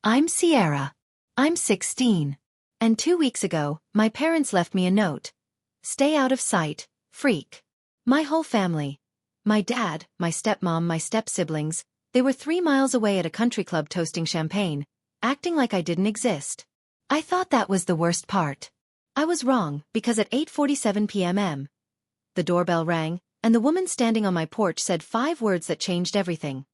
I'm Sierra. I'm 16. And 2 weeks ago, my parents left me a note. Stay out of sight, freak. My whole family. My dad, my stepmom, my step-siblings, they were 3 miles away at a country club toasting champagne, acting like I didn't exist. I thought that was the worst part. I was wrong, because at 8:47 p.m. the doorbell rang, and the woman standing on my porch said 5 words that changed everything.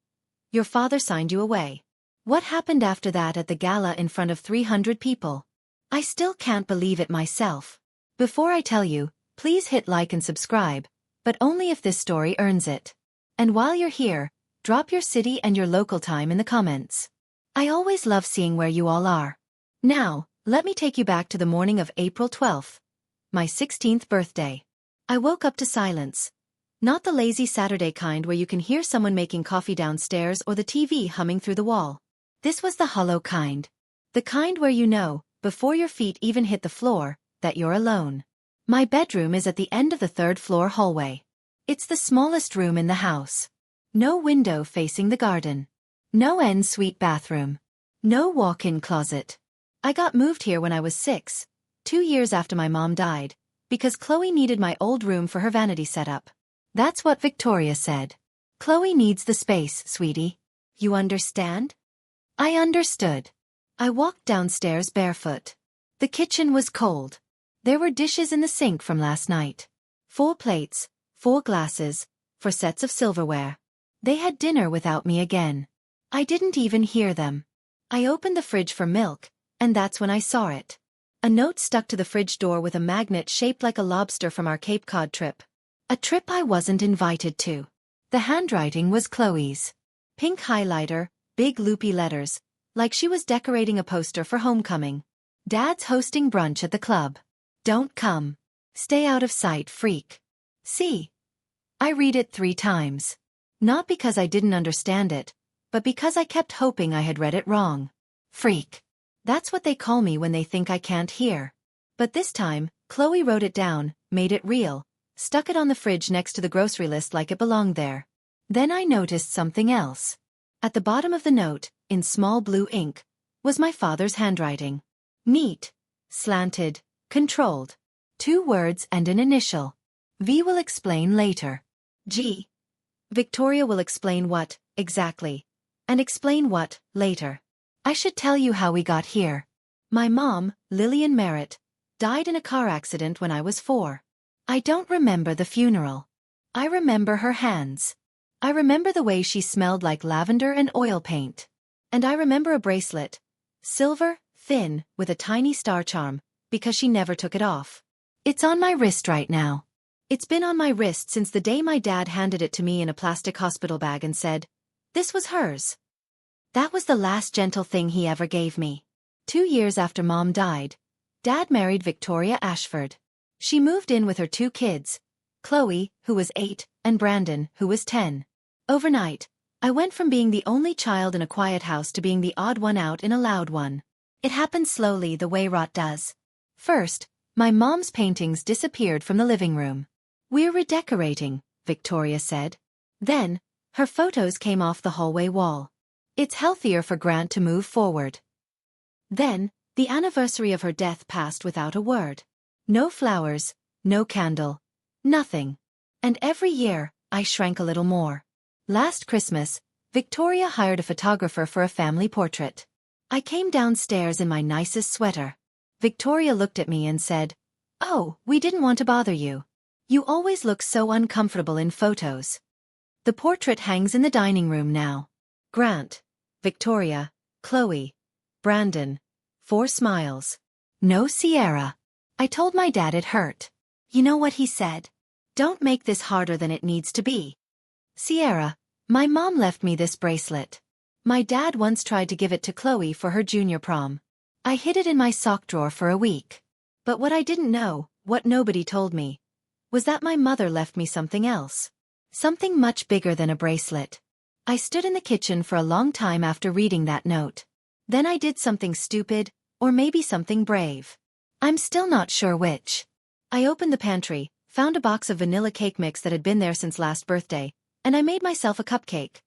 Your father signed you away. What happened after that at the gala in front of 300 people? I still can't believe it myself. Before I tell you, please hit like and subscribe, but only if this story earns it. And while you're here, drop your city and your local time in the comments. I always love seeing where you all are. Now, let me take you back to the morning of April 12th, my 16th birthday. I woke up to silence. Not the lazy Saturday kind where you can hear someone making coffee downstairs or the TV humming through the wall. This was the hollow kind. The kind where you know, before your feet even hit the floor, that you're alone. My bedroom is at the end of the 3rd-floor hallway. It's the smallest room in the house. No window facing the garden. No en-suite bathroom. No walk-in closet. I got moved here when I was 6, 2 years after my mom died, because Chloe needed my old room for her vanity setup. That's what Victoria said. Chloe needs the space, sweetie. You understand? I understood. I walked downstairs barefoot. The kitchen was cold. There were dishes in the sink from last night. 4 plates, 4 glasses, 4 sets of silverware. They had dinner without me again. I didn't even hear them. I opened the fridge for milk, and that's when I saw it. A note stuck to the fridge door with a magnet shaped like a lobster from our Cape Cod trip. A trip I wasn't invited to. The handwriting was Chloe's. Pink highlighter, big loopy letters, like she was decorating a poster for homecoming. Dad's hosting brunch at the club. Don't come. Stay out of sight, freak. See? I read it 3 times. Not because I didn't understand it, but because I kept hoping I had read it wrong. Freak. That's what they call me when they think I can't hear. But this time, Chloe wrote it down, made it real, stuck it on the fridge next to the grocery list like it belonged there. Then I noticed something else. At the bottom of the note, in small blue ink, was my father's handwriting. Neat, slanted, controlled. 2 words and an initial. V will explain later. G. Victoria will explain what, exactly. And explain what, later. I should tell you how we got here. My mom, Lillian Merritt, died in a car accident when I was 4. I don't remember the funeral. I remember her hands. I remember the way she smelled like lavender and oil paint. And I remember a bracelet. Silver, thin, with a tiny star charm, because she never took it off. It's on my wrist right now. It's been on my wrist since the day my dad handed it to me in a plastic hospital bag and said, this was hers. That was the last gentle thing he ever gave me. 2 years after Mom died, Dad married Victoria Ashford. She moved in with her 2 kids, Chloe, who was 8, and Brandon, who was 10. Overnight, I went from being the only child in a quiet house to being the odd one out in a loud one. It happened slowly the way rot does. First, my mom's paintings disappeared from the living room. We're redecorating, Victoria said. Then, her photos came off the hallway wall. It's healthier for Grant to move forward. Then, the anniversary of her death passed without a word. No flowers, no candle, nothing. And every year, I shrank a little more. Last Christmas, Victoria hired a photographer for a family portrait. I came downstairs in my nicest sweater. Victoria looked at me and said, "Oh, we didn't want to bother you. You always look so uncomfortable in photos." The portrait hangs in the dining room now. Grant, Victoria, Chloe, Brandon, 4 smiles. No Sierra. I told my dad it hurt. You know what he said? Don't make this harder than it needs to be. Sierra, my mom left me this bracelet. My dad once tried to give it to Chloe for her junior prom. I hid it in my sock drawer for a week. But what I didn't know, what nobody told me, was that my mother left me something else. Something much bigger than a bracelet. I stood in the kitchen for a long time after reading that note. Then I did something stupid, or maybe something brave. I'm still not sure which. I opened the pantry, found a box of vanilla cake mix that had been there since last birthday, and I made myself a cupcake.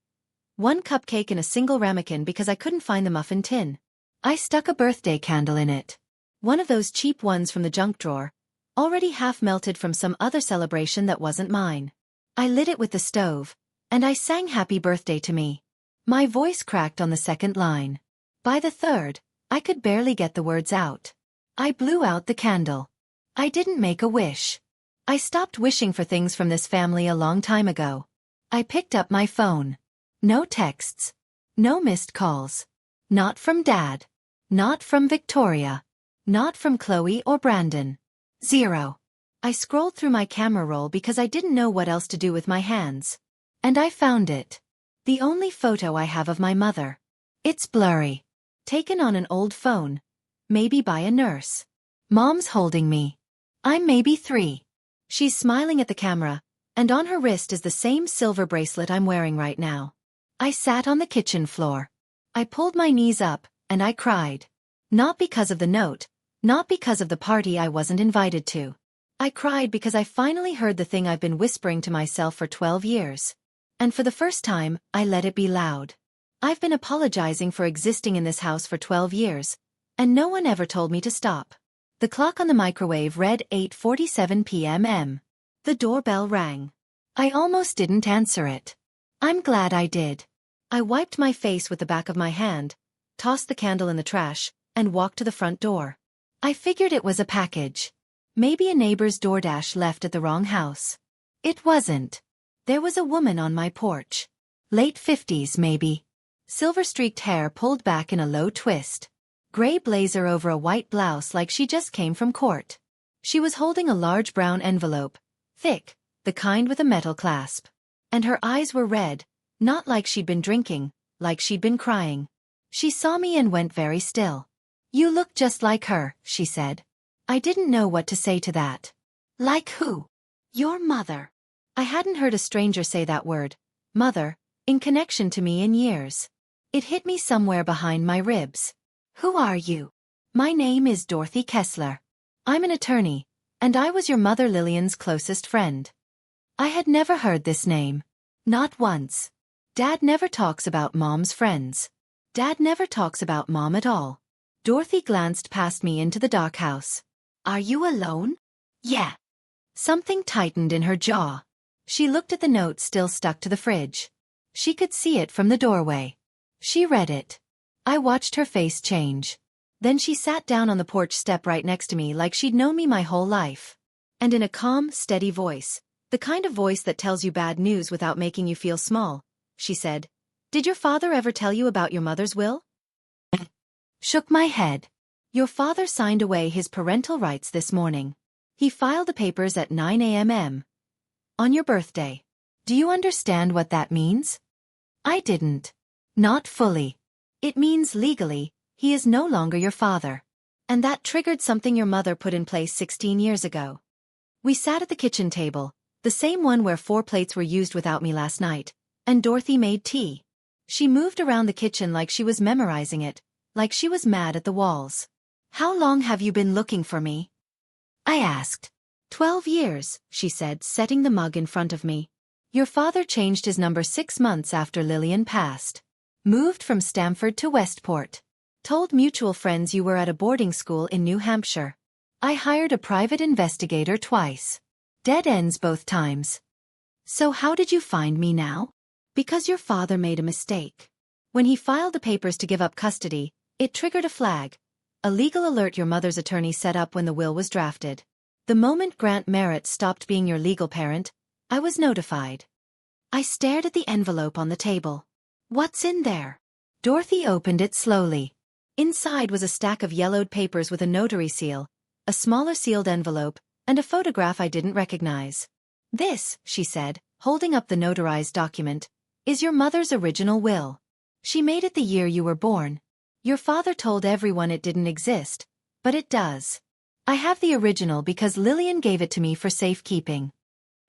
1 cupcake in a single ramekin because I couldn't find the muffin tin. I stuck a birthday candle in it. One of those cheap ones from the junk drawer, already half melted from some other celebration that wasn't mine. I lit it with the stove, and I sang happy birthday to me. My voice cracked on the second line. By the third, I could barely get the words out. I blew out the candle. I didn't make a wish. I stopped wishing for things from this family a long time ago. I picked up my phone. No texts. No missed calls. Not from Dad. Not from Victoria. Not from Chloe or Brandon. Zero. I scrolled through my camera roll because I didn't know what else to do with my hands. And I found it. The only photo I have of my mother. It's blurry. Taken on an old phone. Maybe by a nurse. Mom's holding me. I'm maybe 3. She's smiling at the camera, and on her wrist is the same silver bracelet I'm wearing right now. I sat on the kitchen floor. I pulled my knees up, and I cried. Not because of the note, not because of the party I wasn't invited to. I cried because I finally heard the thing I've been whispering to myself for 12 years. And for the first time, I let it be loud. I've been apologizing for existing in this house for 12 years, and no one ever told me to stop. The clock on the microwave read 8:47 p.m. The doorbell rang. I almost didn't answer it. I'm glad I did. I wiped my face with the back of my hand, tossed the candle in the trash, and walked to the front door. I figured it was a package. Maybe a neighbor's DoorDash left at the wrong house. It wasn't. There was a woman on my porch. Late 50s maybe. Silver-streaked hair pulled back in a low twist. Gray blazer over a white blouse like she just came from court. She was holding a large brown envelope, thick, the kind with a metal clasp. And her eyes were red, not like she'd been drinking, like she'd been crying. She saw me and went very still. "You look just like her," she said. I didn't know what to say to that. "Like who?" "Your mother." I hadn't heard a stranger say that word, mother, in connection to me in years. It hit me somewhere behind my ribs. "Who are you?" "My name is Dorothy Kessler. I'm an attorney, and I was your mother Lillian's closest friend." I had never heard this name. Not once. Dad never talks about Mom's friends. Dad never talks about Mom at all. Dorothy glanced past me into the dark house. "Are you alone?" "Yeah." Something tightened in her jaw. She looked at the note still stuck to the fridge. She could see it from the doorway. She read it. I watched her face change. Then she sat down on the porch step right next to me like she'd known me my whole life. And in a calm, steady voice, the kind of voice that tells you bad news without making you feel small, she said, "Did your father ever tell you about your mother's will?" Shook my head. "Your father signed away his parental rights this morning. He filed the papers at 9 a.m. on your birthday. Do you understand what that means?" I didn't. Not fully. It means legally, he is no longer your father. And that triggered something your mother put in place 16 years ago. We sat at the kitchen table, the same one where 4 plates were used without me last night, and Dorothy made tea. She moved around the kitchen like she was memorizing it, like she was mad at the walls. "How long have you been looking for me?" I asked. 12 years, she said, setting the mug in front of me. "Your father changed his number 6 months after Lillian passed. Moved from Stamford to Westport. Told mutual friends you were at a boarding school in New Hampshire. I hired a private investigator twice. Dead ends both times. So how did you find me now?" "Because your father made a mistake. When he filed the papers to give up custody, it triggered a flag, a legal alert your mother's attorney set up when the will was drafted. The moment Grant Merritt stopped being your legal parent, I was notified." I stared at the envelope on the table. "What's in there?" Dorothy opened it slowly. Inside was a stack of yellowed papers with a notary seal, a smaller sealed envelope, and a photograph I didn't recognize. "This," she said, holding up the notarized document, "is your mother's original will. She made it the year you were born. Your father told everyone it didn't exist, but it does. I have the original because Lillian gave it to me for safekeeping."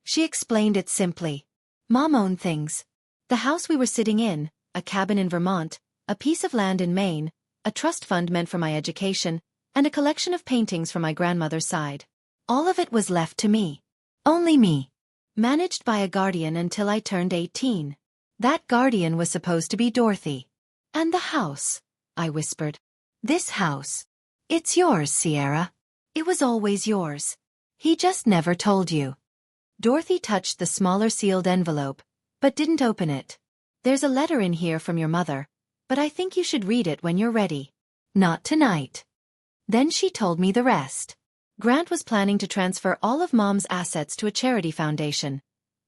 She explained it simply. Mom owned things. The house we were sitting in, a cabin in Vermont, a piece of land in Maine, a trust fund meant for my education, and a collection of paintings from my grandmother's side. All of it was left to me. Only me. Managed by a guardian until I turned 18. That guardian was supposed to be Dorothy. "And the house," I whispered. This house. It's yours, Sierra. It was always yours. He just never told you. Dorothy touched the smaller sealed envelope, but didn't open it. There's a letter in here from your mother, but I think you should read it when you're ready. Not tonight. Then she told me the rest. Grant was planning to transfer all of Mom's assets to a charity foundation,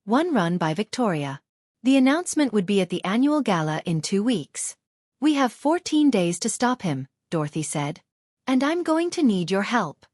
one run by Victoria. The announcement would be at the annual gala in 2 weeks. We have 14 days to stop him, Dorothy said. And I'm going to need your help.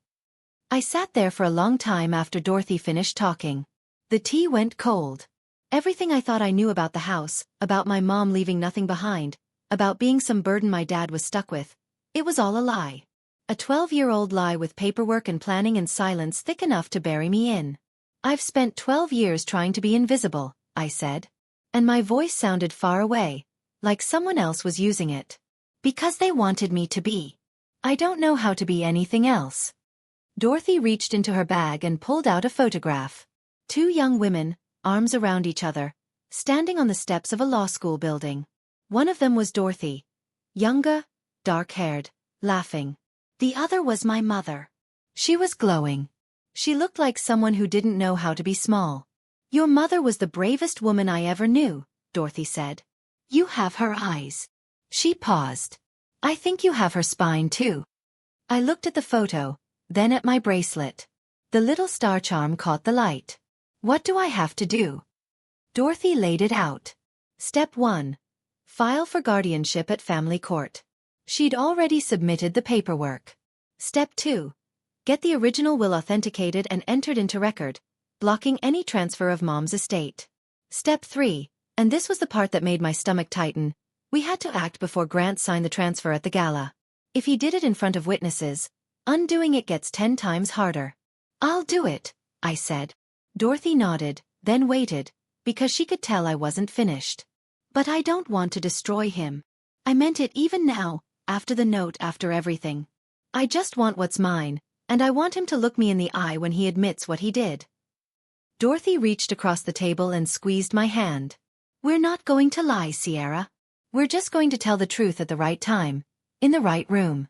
I sat there for a long time after Dorothy finished talking. The tea went cold. Everything I thought I knew about the house, about my mom leaving nothing behind, about being some burden my dad was stuck with, it was all a lie. A 12-year-old lie with paperwork and planning and silence thick enough to bury me in. I've spent 12 years trying to be invisible, I said. And my voice sounded far away, like someone else was using it. Because they wanted me to be. I don't know how to be anything else. Dorothy reached into her bag and pulled out a photograph. 2 young women, arms around each other, standing on the steps of a law school building. One of them was Dorothy. Younger, dark-haired, laughing. The other was my mother. She was glowing. She looked like someone who didn't know how to be small. Your mother was the bravest woman I ever knew, Dorothy said. You have her eyes. She paused. I think you have her spine too. I looked at the photo, then at my bracelet. The little star charm caught the light. What do I have to do? Dorothy laid it out. Step 1. File for guardianship at family court. She'd already submitted the paperwork. Step 2. Get the original will authenticated and entered into record, blocking any transfer of Mom's estate. Step 3, and this was the part that made my stomach tighten, we had to act before Grant signed the transfer at the gala. If he did it in front of witnesses, undoing it gets 10 times harder. I'll do it, I said. Dorothy nodded, then waited, because she could tell I wasn't finished. But I don't want to destroy him. I meant it even now, after the note, after everything. I just want what's mine, and I want him to look me in the eye when he admits what he did. Dorothy reached across the table and squeezed my hand. We're not going to lie, Sierra. We're just going to tell the truth at the right time, in the right room.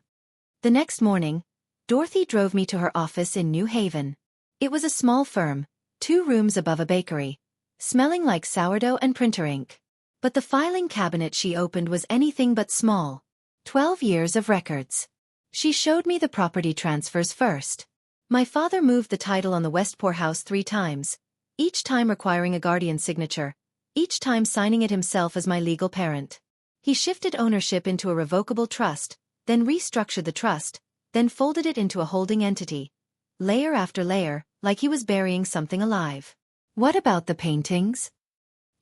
The next morning, Dorothy drove me to her office in New Haven. It was a small firm, 2 rooms above a bakery, smelling like sourdough and printer ink. But the filing cabinet she opened was anything but small. 12 years of records. She showed me the property transfers first. My father moved the title on the Westport house 3 times, each time requiring a guardian signature, each time signing it himself as my legal parent. He shifted ownership into a revocable trust, then restructured the trust, then folded it into a holding entity, layer after layer, like he was burying something alive. What about the paintings?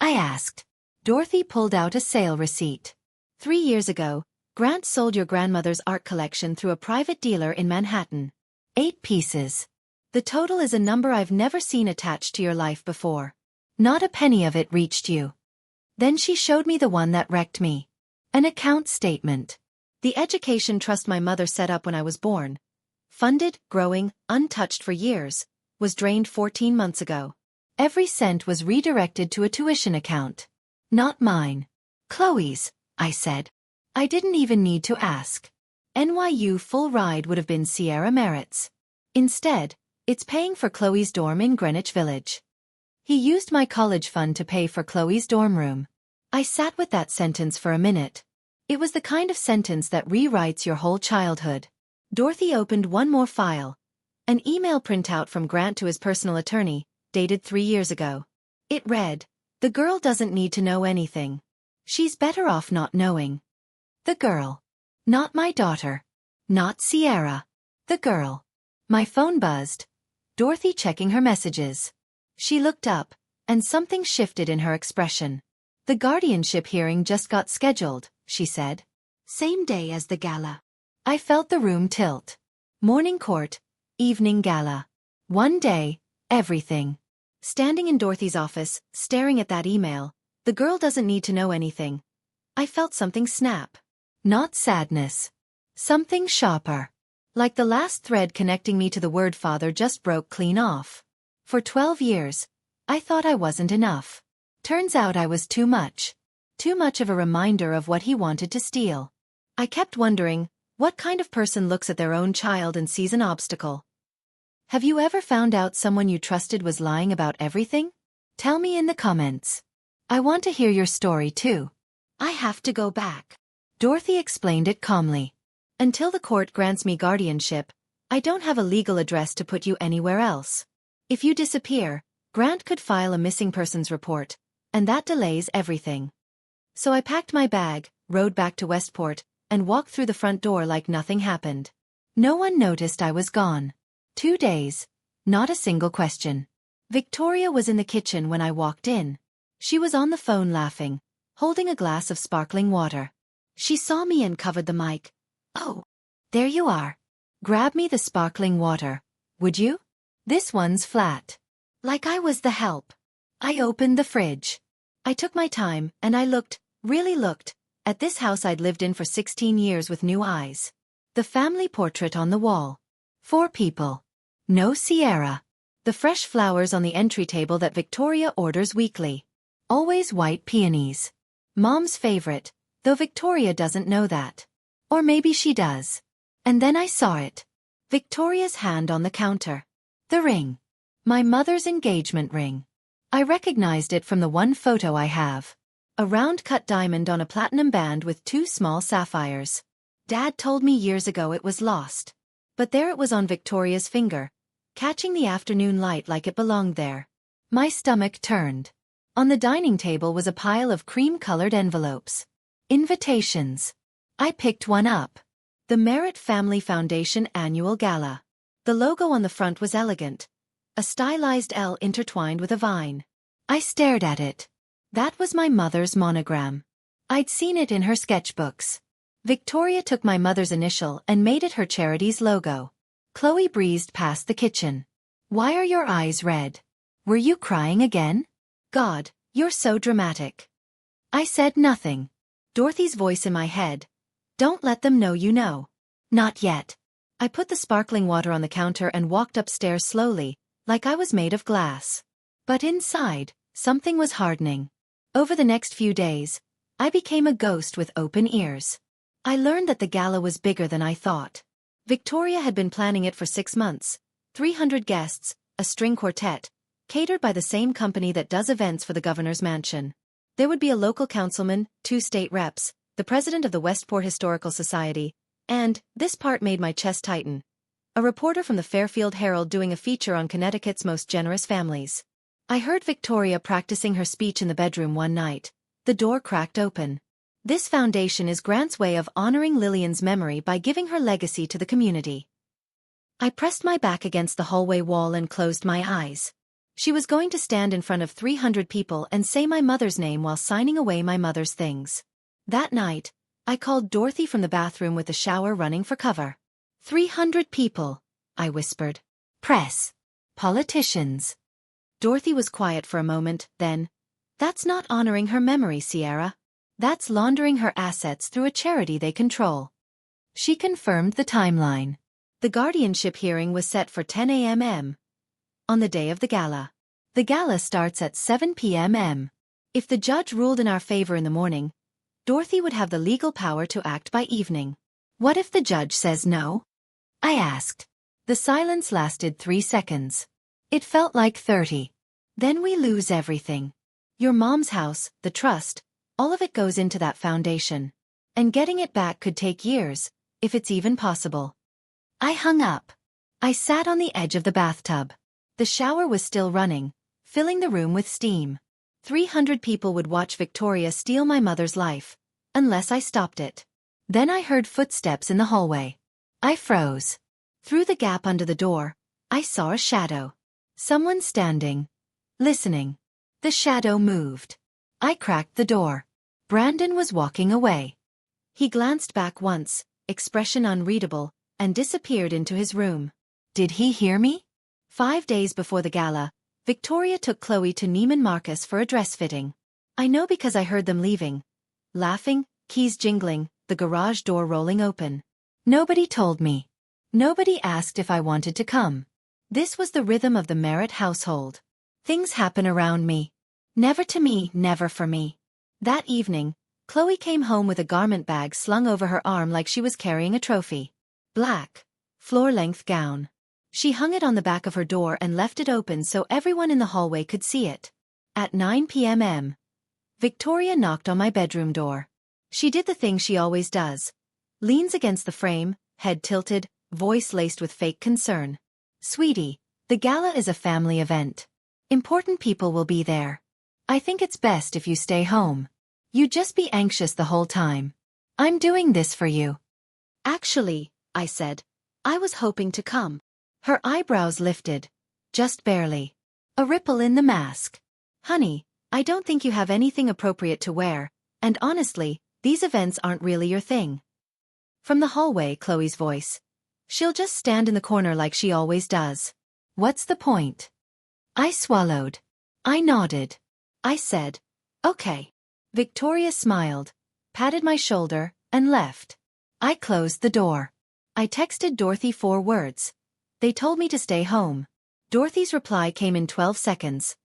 I asked. Dorothy pulled out a sale receipt. 3 years ago, Grant sold your grandmother's art collection through a private dealer in Manhattan. 8 pieces. The total is a number I've never seen attached to your life before. Not a penny of it reached you. Then she showed me the one that wrecked me. An account statement. The education trust my mother set up when I was born, funded, growing, untouched for years, was drained 14 months ago. Every cent was redirected to a tuition account. Not mine. Chloe's, I said. I didn't even need to ask. NYU full ride would have been Sierra Merritt's. Instead, it's paying for Chloe's dorm in Greenwich Village. He used my college fund to pay for Chloe's dorm room. I sat with that sentence for a minute. It was the kind of sentence that rewrites your whole childhood. Dorothy opened one more file. An email printout from Grant to his personal attorney, dated 3 years ago. It read, "The girl doesn't need to know anything. She's better off not knowing." The girl. Not my daughter. Not Sierra. The girl. My phone buzzed. Dorothy checking her messages. She looked up, and something shifted in her expression. The guardianship hearing just got scheduled, she said. Same day as the gala. I felt the room tilt. Morning court, evening gala. One day, everything. Standing in Dorothy's office, staring at that email, the girl doesn't need to know anything. I felt something snap. Not sadness. Something sharper. Like the last thread connecting me to the word father just broke clean off. For 12 years, I thought I wasn't enough. Turns out I was too much. Too much of a reminder of what he wanted to steal. I kept wondering, What kind of person looks at their own child and sees an obstacle? Have you ever found out someone you trusted was lying about everything? Tell me in the comments. I want to hear your story too. I have to go back. Dorothy explained it calmly. Until the court grants me guardianship, I don't have a legal address to put you anywhere else. If you disappear, Grant could file a missing persons report, and that delays everything. So I packed my bag, rode back to Westport, and walked through the front door like nothing happened. No one noticed I was gone. 2 days. Not a single question. Victoria was in the kitchen when I walked in. She was on the phone laughing, holding a glass of sparkling water. She saw me and covered the mic. "Oh, there you are. Grab me the sparkling water, would you? This one's flat." Like I was the help. I opened the fridge. I took my time and I looked, really looked, at this house I'd lived in for 16 years with new eyes. The family portrait on the wall. 4 people. No Sierra. The fresh flowers on the entry table that Victoria orders weekly. Always white peonies. Mom's favorite, though Victoria doesn't know that. Or maybe she does. And then I saw it. Victoria's hand on the counter. The ring. My mother's engagement ring. I recognized it from the one photo I have. A round-cut diamond on a platinum band with 2 small sapphires. Dad told me years ago it was lost. But there it was on Victoria's finger, catching the afternoon light like it belonged there. My stomach turned. On the dining table was a pile of cream-colored envelopes. Invitations. I picked one up. The Merritt Family Foundation Annual Gala. The logo on the front was elegant. A stylized L intertwined with a vine. I stared at it. That was my mother's monogram. I'd seen it in her sketchbooks. Victoria took my mother's initial and made it her charity's logo. Chloe breezed past the kitchen. "Why are your eyes red? Were you crying again? God, you're so dramatic." I said nothing. Dorothy's voice in my head. "Don't let them know you know." "Not yet." I put the sparkling water on the counter and walked upstairs slowly, like I was made of glass. But inside, something was hardening. Over the next few days, I became a ghost with open ears. I learned that the gala was bigger than I thought. Victoria had been planning it for 6 months. 300 guests, a string quartet, catered by the same company that does events for the governor's mansion. There would be a local councilman, 2 state reps, the president of the Westport Historical Society, and, this part made my chest tighten, a reporter from the Fairfield Herald doing a feature on Connecticut's most generous families. I heard Victoria practicing her speech in the bedroom one night. The door cracked open. This foundation is Grant's way of honoring Lillian's memory by giving her legacy to the community. I pressed my back against the hallway wall and closed my eyes. She was going to stand in front of 300 people and say my mother's name while signing away my mother's things. That night, I called Dorothy from the bathroom with the shower running for cover. 300 people, I whispered. Press. Politicians. Dorothy was quiet for a moment, then, "That's not honoring her memory, Sierra. That's laundering her assets through a charity they control." She confirmed the timeline. The guardianship hearing was set for 10 a.m. on the day of the gala. The gala starts at 7 p.m. If the judge ruled in our favor in the morning, Dorothy would have the legal power to act by evening. What if the judge says no? I asked. The silence lasted 3 seconds. It felt like 30. Then we lose everything. Your mom's house, the trust, all of it goes into that foundation. And getting it back could take years, if it's even possible. I hung up. I sat on the edge of the bathtub. The shower was still running, filling the room with steam. 300 people would watch Victoria steal my mother's life, unless I stopped it. Then I heard footsteps in the hallway. I froze. Through the gap under the door, I saw a shadow. Someone standing. Listening. The shadow moved. I cracked the door. Brandon was walking away. He glanced back once, expression unreadable, and disappeared into his room. Did he hear me? 5 days before the gala, Victoria took Chloe to Neiman Marcus for a dress fitting. I know because I heard them leaving. Laughing, keys jingling, the garage door rolling open. Nobody told me. Nobody asked if I wanted to come. This was the rhythm of the Merritt household. Things happen around me. Never to me, never for me. That evening, Chloe came home with a garment bag slung over her arm like she was carrying a trophy. Black, floor-length gown. She hung it on the back of her door and left it open so everyone in the hallway could see it. At 9 p.m. Victoria knocked on my bedroom door. She did the thing she always does. Leans against the frame, head tilted, voice laced with fake concern. "Sweetie, the gala is a family event. Important people will be there. I think it's best if you stay home. You'd just be anxious the whole time. I'm doing this for you." "Actually," I said, "I was hoping to come." Her eyebrows lifted. Just barely. A ripple in the mask. "Honey, I don't think you have anything appropriate to wear, and honestly, these events aren't really your thing." From the hallway, Chloe's voice. "She'll just stand in the corner like she always does. What's the point?" I swallowed. I nodded. I said, "Okay." Victoria smiled, patted my shoulder, and left. I closed the door. I texted Dorothy 4 words. They told me to stay home. Dorothy's reply came in 12 seconds.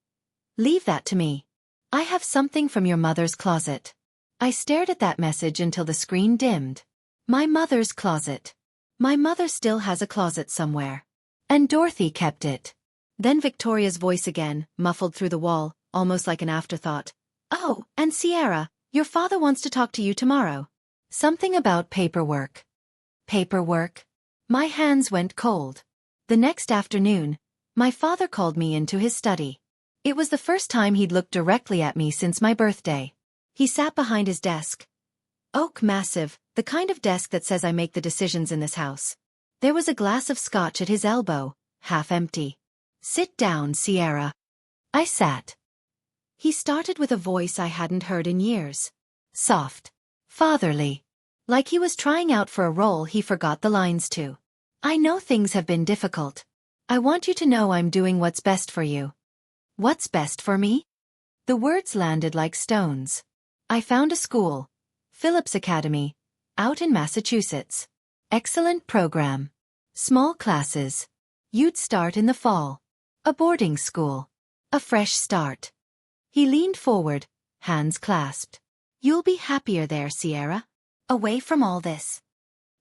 "Leave that to me. I have something from your mother's closet." I stared at that message until the screen dimmed. My mother's closet. My mother still has a closet somewhere. And Dorothy kept it. Then Victoria's voice again, muffled through the wall, almost like an afterthought. "Oh, and Sierra, your father wants to talk to you tomorrow. Something about paperwork." Paperwork? My hands went cold. The next afternoon, my father called me into his study. It was the first time he'd looked directly at me since my birthday. He sat behind his desk. Oak, massive, the kind of desk that says I make the decisions in this house. There was a glass of scotch at his elbow, half empty. "Sit down, Sierra." I sat. He started with a voice I hadn't heard in years. Soft. Fatherly. Like he was trying out for a role he forgot the lines to. "I know things have been difficult. I want you to know I'm doing what's best for you." What's best for me? The words landed like stones. I found a school. Phillips Academy. Out in Massachusetts. Excellent program. Small classes. You'd start in the fall. A boarding school. A fresh start. He leaned forward, hands clasped. "You'll be happier there, Sierra. Away from all this.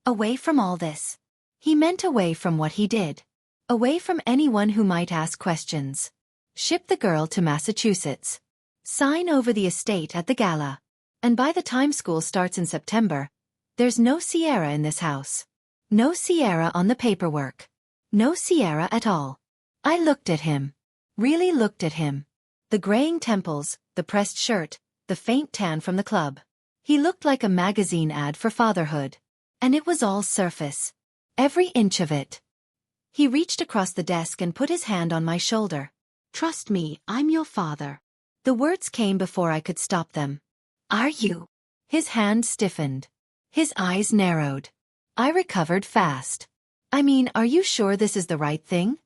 Away from all this." He meant away from what he did. Away from anyone who might ask questions. Ship the girl to Massachusetts. Sign over the estate at the gala. And by the time school starts in September, there's no Sierra in this house. No Sierra on the paperwork. No Sierra at all. I looked at him. Really looked at him. The graying temples, the pressed shirt, the faint tan from the club. He looked like a magazine ad for fatherhood. And it was all surface. Every inch of it. He reached across the desk and put his hand on my shoulder. "Trust me, I'm your father." The words came before I could stop them. "Are you?" His hand stiffened. His eyes narrowed. I recovered fast. "I mean, are you sure this is the right thing?"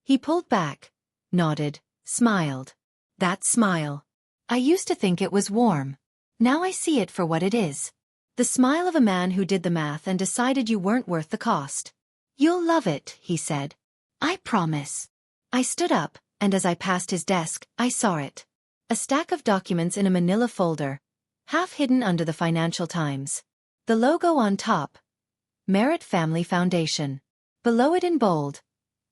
He pulled back, nodded, smiled. That smile. I used to think it was warm. Now I see it for what it is. The smile of a man who did the math and decided you weren't worth the cost. "You'll love it," he said. "I promise." I stood up, and as I passed his desk, I saw it. A stack of documents in a manila folder, half hidden under the Financial Times. The logo on top. Merritt Family Foundation. Below it in bold.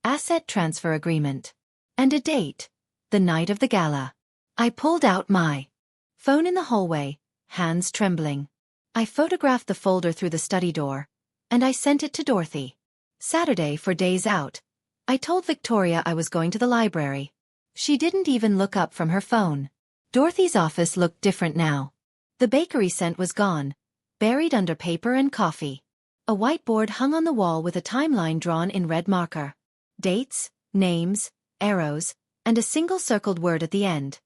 Asset Transfer Agreement. And a date. The night of the gala. I pulled out my phone in the hallway, hands trembling. I photographed the folder through the study door, and I sent it to Dorothy. Saturday for days out. I told Victoria I was going to the library. She didn't even look up from her phone. Dorothy's office looked different now. The bakery scent was gone, buried under paper and coffee. A whiteboard hung on the wall with a timeline drawn in red marker. Dates, names, arrows, and a single circled word at the end.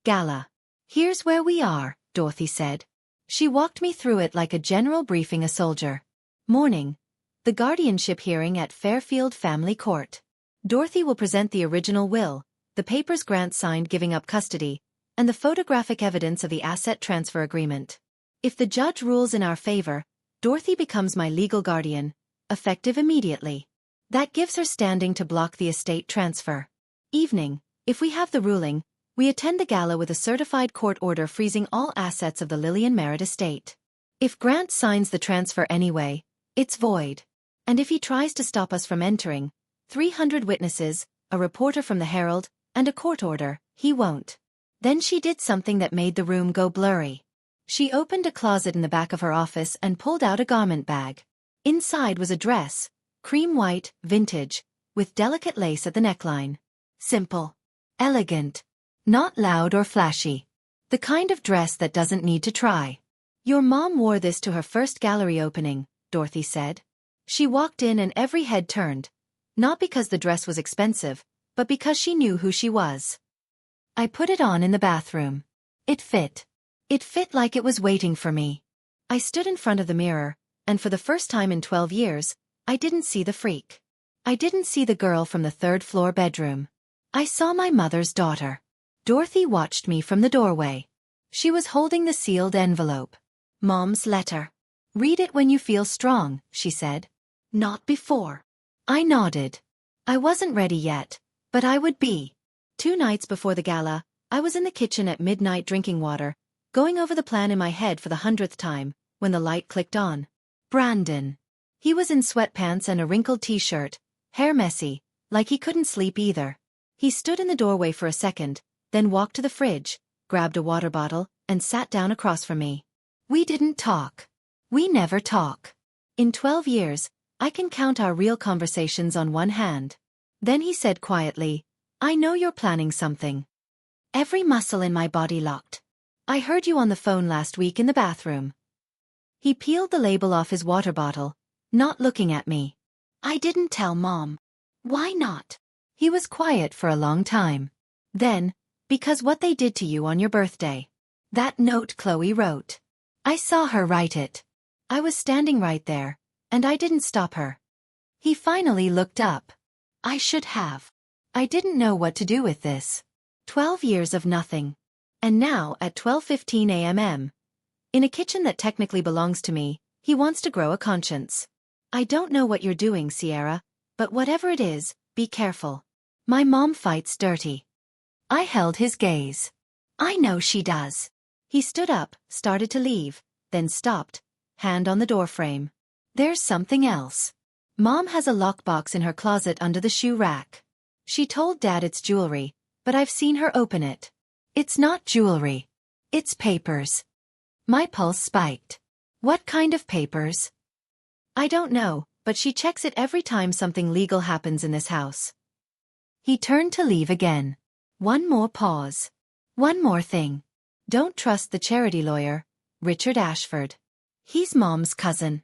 Gala. "Here's where we are," Dorothy said. She walked me through it like a general briefing a soldier. Morning. The guardianship hearing at Fairfield Family Court. Dorothy will present the original will, the papers Grant signed giving up custody, and the photographic evidence of the asset transfer agreement. If the judge rules in our favor, Dorothy becomes my legal guardian, effective immediately. That gives her standing to block the estate transfer. Evening. If we have the ruling, We attend the gala with a certified court order freezing all assets of the Lillian Merritt estate. If Grant signs the transfer anyway, it's void. And if he tries to stop us from entering, 300 witnesses, a reporter from the Herald, and a court order, he won't. Then she did something that made the room go blurry. She opened a closet in the back of her office and pulled out a garment bag. Inside was a dress, cream white, vintage, with delicate lace at the neckline. Simple. Elegant. Not loud or flashy. The kind of dress that doesn't need to try. Your mom wore this to her first gallery opening, Dorothy said. She walked in and every head turned. Not because the dress was expensive, but because she knew who she was. I put it on in the bathroom. It fit. It fit like it was waiting for me. I stood in front of the mirror, and for the first time in 12 years, I didn't see the freak. I didn't see the girl from the third-floor bedroom. I saw my mother's daughter. Dorothy watched me from the doorway. She was holding the sealed envelope. Mom's letter. Read it when you feel strong, she said. Not before. I nodded. I wasn't ready yet, but I would be. 2 nights before the gala, I was in the kitchen at midnight drinking water, going over the plan in my head for the 100th time, when the light clicked on. Brandon. He was in sweatpants and a wrinkled t-shirt, hair messy, like he couldn't sleep either. He stood in the doorway for a second, then walked to the fridge, grabbed a water bottle, and sat down across from me. We didn't talk. We never talk. In 12 years, I can count our real conversations on one hand. Then he said quietly, I know you're planning something. Every muscle in my body locked. I heard you on the phone last week in the bathroom. He peeled the label off his water bottle, not looking at me. I didn't tell Mom. Why not? He was quiet for a long time. Then, because what they did to you on your birthday. That note Chloe wrote. I saw her write it. I was standing right there, and I didn't stop her. He finally looked up. I should have. I didn't know what to do with this. 12 years of nothing. And now at 12:15 a.m. In a kitchen that technically belongs to me, he wants to grow a conscience. I don't know what you're doing, Sierra, but whatever it is, be careful. My mom fights dirty. I held his gaze. I know she does. He stood up, started to leave, then stopped, hand on the doorframe. There's something else. Mom has a lockbox in her closet under the shoe rack. She told Dad it's jewelry, but I've seen her open it. It's not jewelry. It's papers. My pulse spiked. What kind of papers? I don't know, but she checks it every time something legal happens in this house. He turned to leave again. One more pause. One more thing. Don't trust the charity lawyer, Richard Ashford. He's Mom's cousin.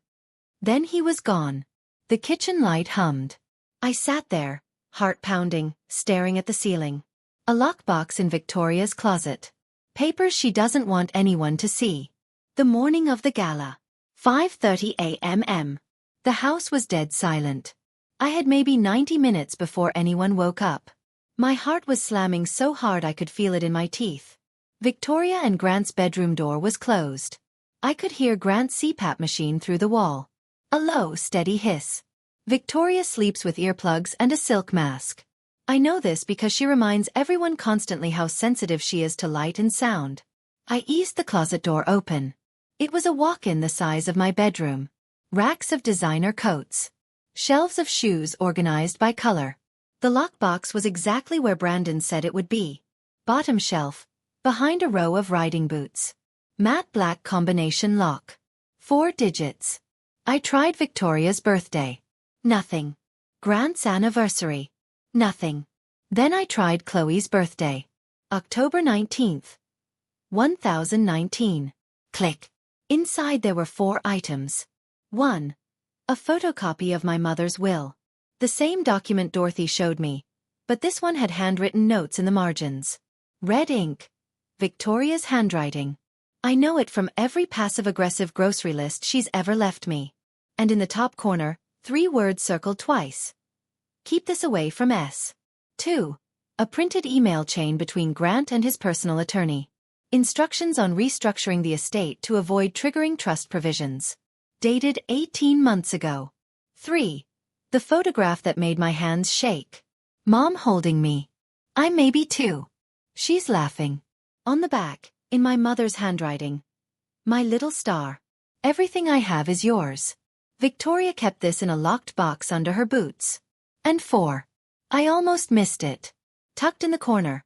Then he was gone. The kitchen light hummed. I sat there, heart pounding, staring at the ceiling. A lockbox in Victoria's closet. Papers she doesn't want anyone to see. The morning of the gala. 5:30 a.m. The house was dead silent. I had maybe 90 minutes before anyone woke up. My heart was slamming so hard I could feel it in my teeth. Victoria and Grant's bedroom door was closed. I could hear Grant's CPAP machine through the wall. A low, steady hiss. Victoria sleeps with earplugs and a silk mask. I know this because she reminds everyone constantly how sensitive she is to light and sound. I eased the closet door open. It was a walk-in the size of my bedroom. Racks of designer coats. Shelves of shoes organized by color. The lockbox was exactly where Brandon said it would be. Bottom shelf, behind a row of riding boots. Matte black combination lock. 4 digits. I tried Victoria's birthday. Nothing. Grant's anniversary. Nothing. Then I tried Chloe's birthday. October 19th. 1019. Click. Inside there were 4 items. 1. A photocopy of my mother's will. The same document Dorothy showed me, but this one had handwritten notes in the margins. Red ink. Victoria's handwriting. I know it from every passive-aggressive grocery list she's ever left me. And in the top corner, 3 words circled twice. Keep this away from S. 2. A printed email chain between Grant and his personal attorney. Instructions on restructuring the estate to avoid triggering trust provisions. Dated 18 months ago. 3. The photograph that made my hands shake. Mom holding me. I'm maybe 2. She's laughing. On the back, in my mother's handwriting. My little star. Everything I have is yours. Victoria kept this in a locked box under her boots. And 4. I almost missed it. Tucked in the corner.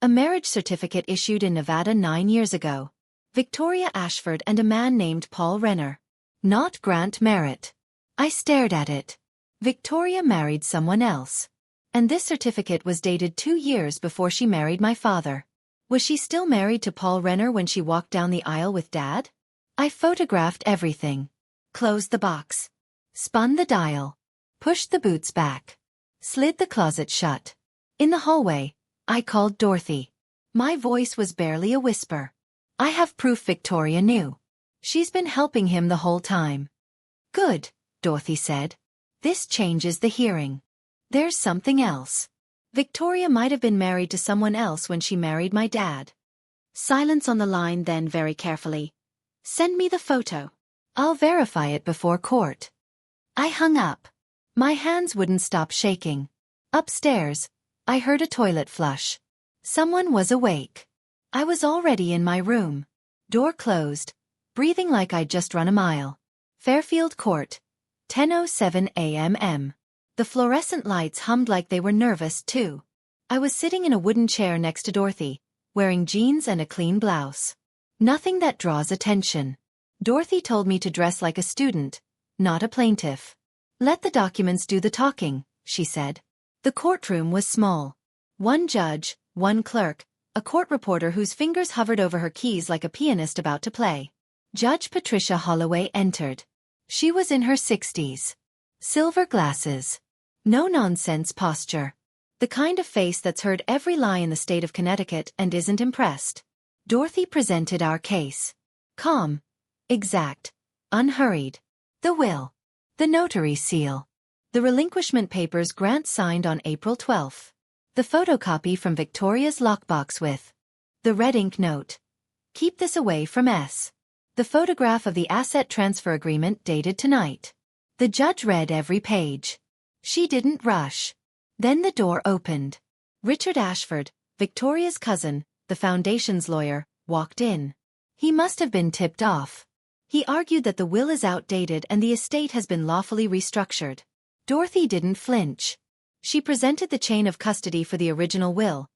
A marriage certificate issued in Nevada 9 years ago. Victoria Ashford and a man named Paul Renner. Not Grant Merritt. I stared at it. Victoria married someone else. And this certificate was dated 2 years before she married my father. Was she still married to Paul Renner when she walked down the aisle with Dad? I photographed everything. Closed the box. Spun the dial. Pushed the boots back. Slid the closet shut. In the hallway, I called Dorothy. My voice was barely a whisper. I have proof Victoria knew. She's been helping him the whole time. Good, Dorothy said. This changes the hearing. There's something else. Victoria might have been married to someone else when she married my dad. Silence on the line, then very carefully. Send me the photo. I'll verify it before court. I hung up. My hands wouldn't stop shaking. Upstairs, I heard a toilet flush. Someone was awake. I was already in my room. Door closed, breathing like I'd just run a mile. Fairfield Court, 10:07 a.m. The fluorescent lights hummed like they were nervous, too. I was sitting in a wooden chair next to Dorothy, wearing jeans and a clean blouse. Nothing that draws attention. Dorothy told me to dress like a student, not a plaintiff. Let the documents do the talking, she said. The courtroom was small. 1 judge, 1 clerk, a court reporter whose fingers hovered over her keys like a pianist about to play. Judge Patricia Holloway entered. She was in her 60s. Silver glasses. No-nonsense posture. The kind of face that's heard every lie in the state of Connecticut and isn't impressed. Dorothy presented our case. Calm. Exact. Unhurried. The will. The notary seal. The relinquishment papers Grant signed on April 12th. The photocopy from Victoria's lockbox with the red ink note. Keep this away from S. The photograph of the asset transfer agreement dated tonight. The judge read every page. She didn't rush. Then the door opened. Richard Ashford, Victoria's cousin, the foundation's lawyer, walked in. He must have been tipped off. He argued that the will is outdated and the estate has been lawfully restructured. Dorothy didn't flinch. She presented the chain of custody for the original will.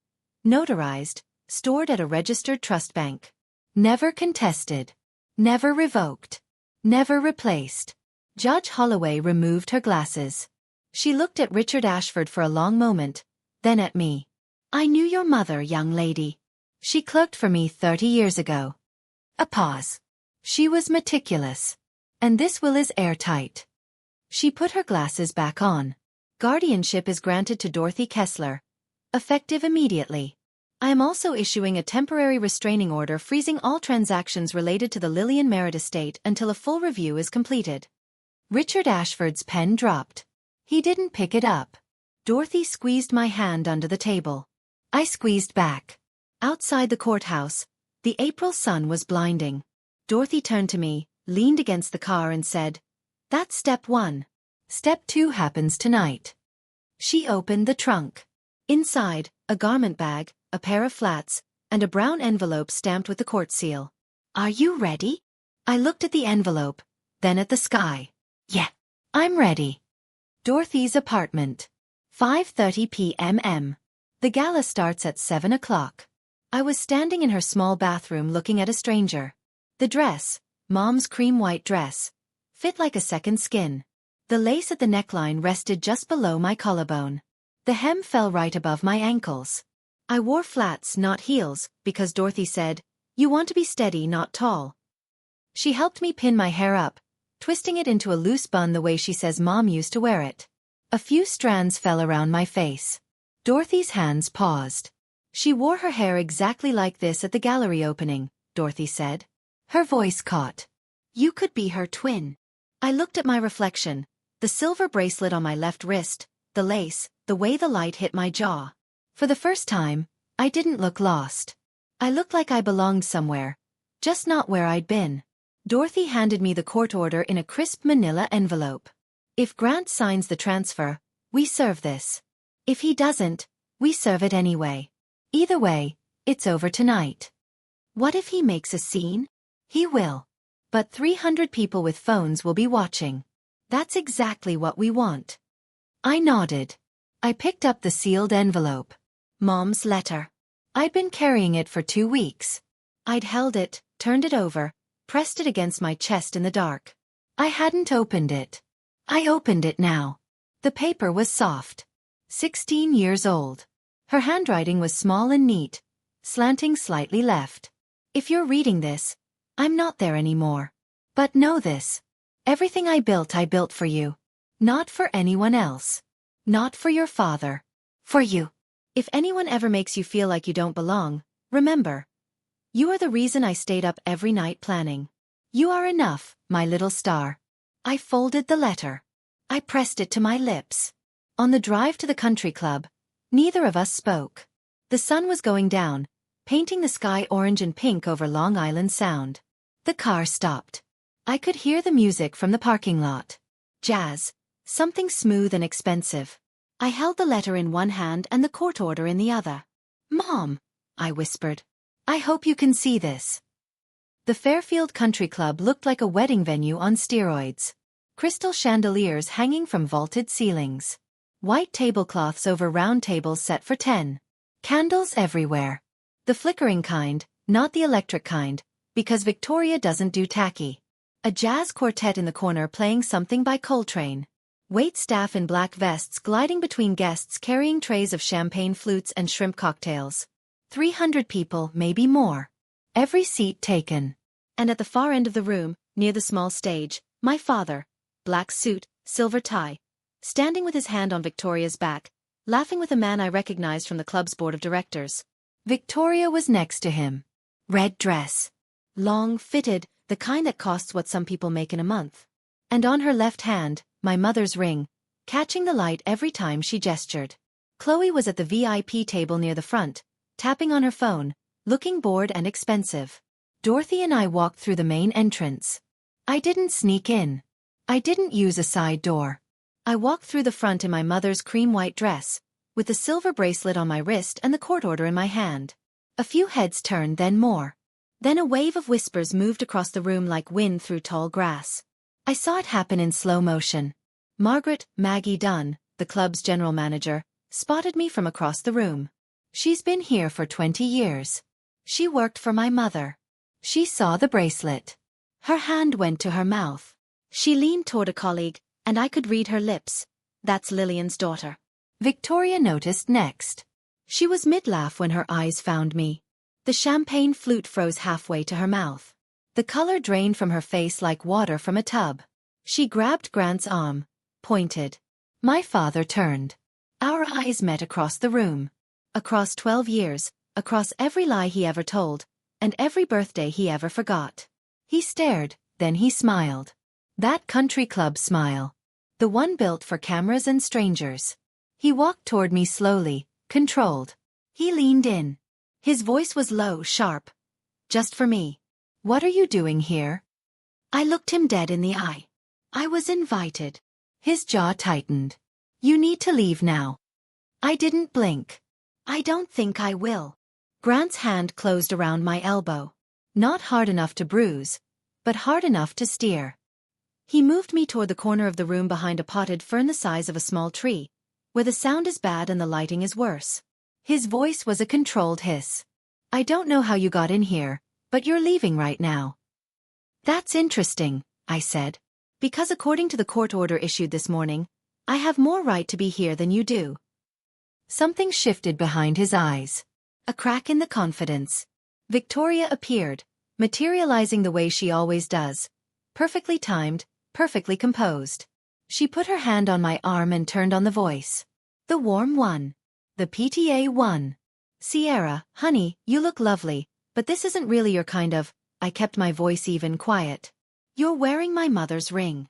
Notarized, stored at a registered trust bank. Never contested. Never revoked. Never replaced. Judge Holloway removed her glasses. She looked at Richard Ashford for a long moment, then at me. I knew your mother, young lady. She clerked for me 30 years ago. A pause. She was meticulous. And this will is airtight. She put her glasses back on. Guardianship is granted to Dorothy Kessler. Effective immediately. I am also issuing a temporary restraining order freezing all transactions related to the Lillian Merritt estate until a full review is completed. Richard Ashford's pen dropped. He didn't pick it up. Dorothy squeezed my hand under the table. I squeezed back. Outside the courthouse, the April sun was blinding. Dorothy turned to me, leaned against the car and said, "That's step 1. Step 2 happens tonight." She opened the trunk. Inside, a garment bag, a pair of flats, and a brown envelope stamped with the court seal. "Are you ready?" I looked at the envelope, then at the sky. "Yeah, I'm ready." Dorothy's apartment. 5:30 p.m. The gala starts at 7 o'clock. I was standing in her small bathroom looking at a stranger. The dress, Mom's cream white dress, fit like a second skin. The lace at the neckline rested just below my collarbone. The hem fell right above my ankles. I wore flats, not heels, because Dorothy said, "You want to be steady, not tall." She helped me pin my hair up, twisting it into a loose bun the way she says Mom used to wear it. A few strands fell around my face. Dorothy's hands paused. "She wore her hair exactly like this at the gallery opening," Dorothy said. Her voice caught. "You could be her twin." I looked at my reflection, the silver bracelet on my left wrist, the lace, the way the light hit my jaw. For the first time, I didn't look lost. I looked like I belonged somewhere, just not where I'd been. Dorothy handed me the court order in a crisp manila envelope. "If Grant signs the transfer, we serve this. If he doesn't, we serve it anyway. Either way, It's over tonight. What if he makes a scene? He will. But 300 people with phones will be watching. That's exactly what we want. I nodded. I picked up the sealed envelope. Mom's letter. I'd been carrying it for 2 weeks. I'd held it, turned it over, pressed it against my chest in the dark. I hadn't opened it. I opened it now. The paper was soft. 16 years old. Her handwriting was small and neat, slanting slightly left. If you're reading this, I'm not there anymore. But know this. Everything I built for you. Not for anyone else. Not for your father. For you. If anyone ever makes you feel like you don't belong, remember. You are the reason I stayed up every night planning. You are enough, my little star. I folded the letter. I pressed it to my lips. On the drive to the country club, neither of us spoke. The sun was going down, painting the sky orange and pink over Long Island Sound. The car stopped. I could hear the music from the parking lot. Jazz. Something smooth and expensive. I held the letter in one hand and the court order in the other. Mom, I whispered. I hope you can see this. The Fairfield Country Club looked like a wedding venue on steroids. Crystal chandeliers hanging from vaulted ceilings. White tablecloths over round tables set for 10. Candles everywhere. The flickering kind, not the electric kind, because Victoria doesn't do tacky. A jazz quartet in the corner playing something by Coltrane. Wait staff in black vests gliding between guests carrying trays of champagne flutes and shrimp cocktails. 300 people, maybe more. Every seat taken. And at the far end of the room, near the small stage, my father, black suit, silver tie, standing with his hand on Victoria's back, laughing with a man I recognized from the club's board of directors. Victoria was next to him. Red dress. Long, fitted, the kind that costs what some people make in a month. And on her left hand, my mother's ring, catching the light every time she gestured. Chloe was at the VIP table near the front, tapping on her phone, looking bored and expensive. Dorothy and I walked through the main entrance. I didn't sneak in. I didn't use a side door. I walked through the front in my mother's cream-white dress, with the silver bracelet on my wrist and the court order in my hand. A few heads turned, then more. Then a wave of whispers moved across the room like wind through tall grass. I saw it happen in slow motion. Margaret, Maggie Dunn, the club's general manager, spotted me from across the room. She's been here for 20 years. She worked for my mother. She saw the bracelet. Her hand went to her mouth. She leaned toward a colleague, and I could read her lips. That's Lillian's daughter. Victoria noticed next. She was mid-laugh when her eyes found me. The champagne flute froze halfway to her mouth. The color drained from her face like water from a tub. She grabbed Grant's arm, pointed. My father turned. Our eyes met across the room. Across 12 years, across every lie he ever told, and every birthday he ever forgot. He stared, then he smiled. That country club smile. The one built for cameras and strangers. He walked toward me slowly, controlled. He leaned in. His voice was low, sharp. Just for me. What are you doing here? I looked him dead in the eye. I was invited. His jaw tightened. You need to leave now. I didn't blink. I don't think I will. Grant's hand closed around my elbow. Not hard enough to bruise, but hard enough to steer. He moved me toward the corner of the room behind a potted fern the size of a small tree, where the sound is bad and the lighting is worse. His voice was a controlled hiss. I don't know how you got in here, but you're leaving right now. That's interesting, I said. Because according to the court order issued this morning, I have more right to be here than you do. Something shifted behind his eyes. A crack in the confidence. Victoria appeared, materializing the way she always does. Perfectly timed, perfectly composed. She put her hand on my arm and turned on the voice. The warm one. The PTA one. Sierra, honey, you look lovely, but this isn't really your kind of. I kept my voice even quiet. You're wearing my mother's ring.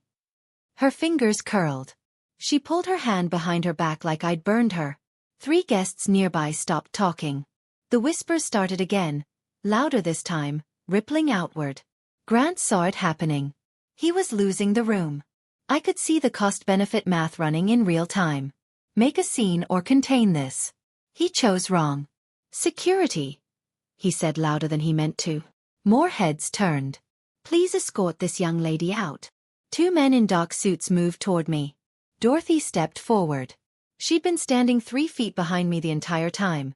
Her fingers curled. She pulled her hand behind her back like I'd burned her. 3 guests nearby stopped talking. The whispers started again, louder this time, rippling outward. Grant saw it happening. He was losing the room. I could see the cost-benefit math running in real time. Make a scene or contain this. He chose wrong. Security. he said louder than he meant to. More heads turned. Please escort this young lady out. Two men in dark suits moved toward me. Dorothy stepped forward. She'd been standing 3 feet behind me the entire time.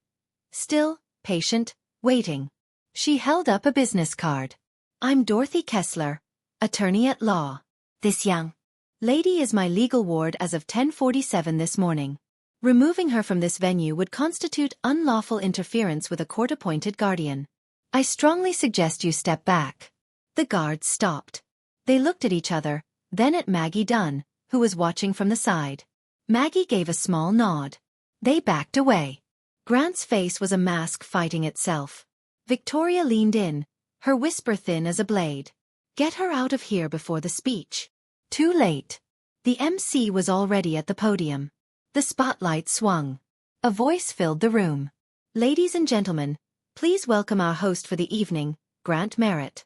Still, patient, waiting. She held up a business card. I'm Dorothy Kessler, attorney at law. This young lady is my legal ward as of 10:47 this morning. Removing her from this venue would constitute unlawful interference with a court-appointed guardian. I strongly suggest you step back. The guards stopped. They looked at each other, then at Maggie Dunn, who was watching from the side. Maggie gave a small nod. They backed away. Grant's face was a mask fighting itself. Victoria leaned in, her whisper thin as a blade. Get her out of here before the speech. Too late. The MC was already at the podium. The spotlight swung. A voice filled the room. Ladies and gentlemen, please welcome our host for the evening, Grant Merritt.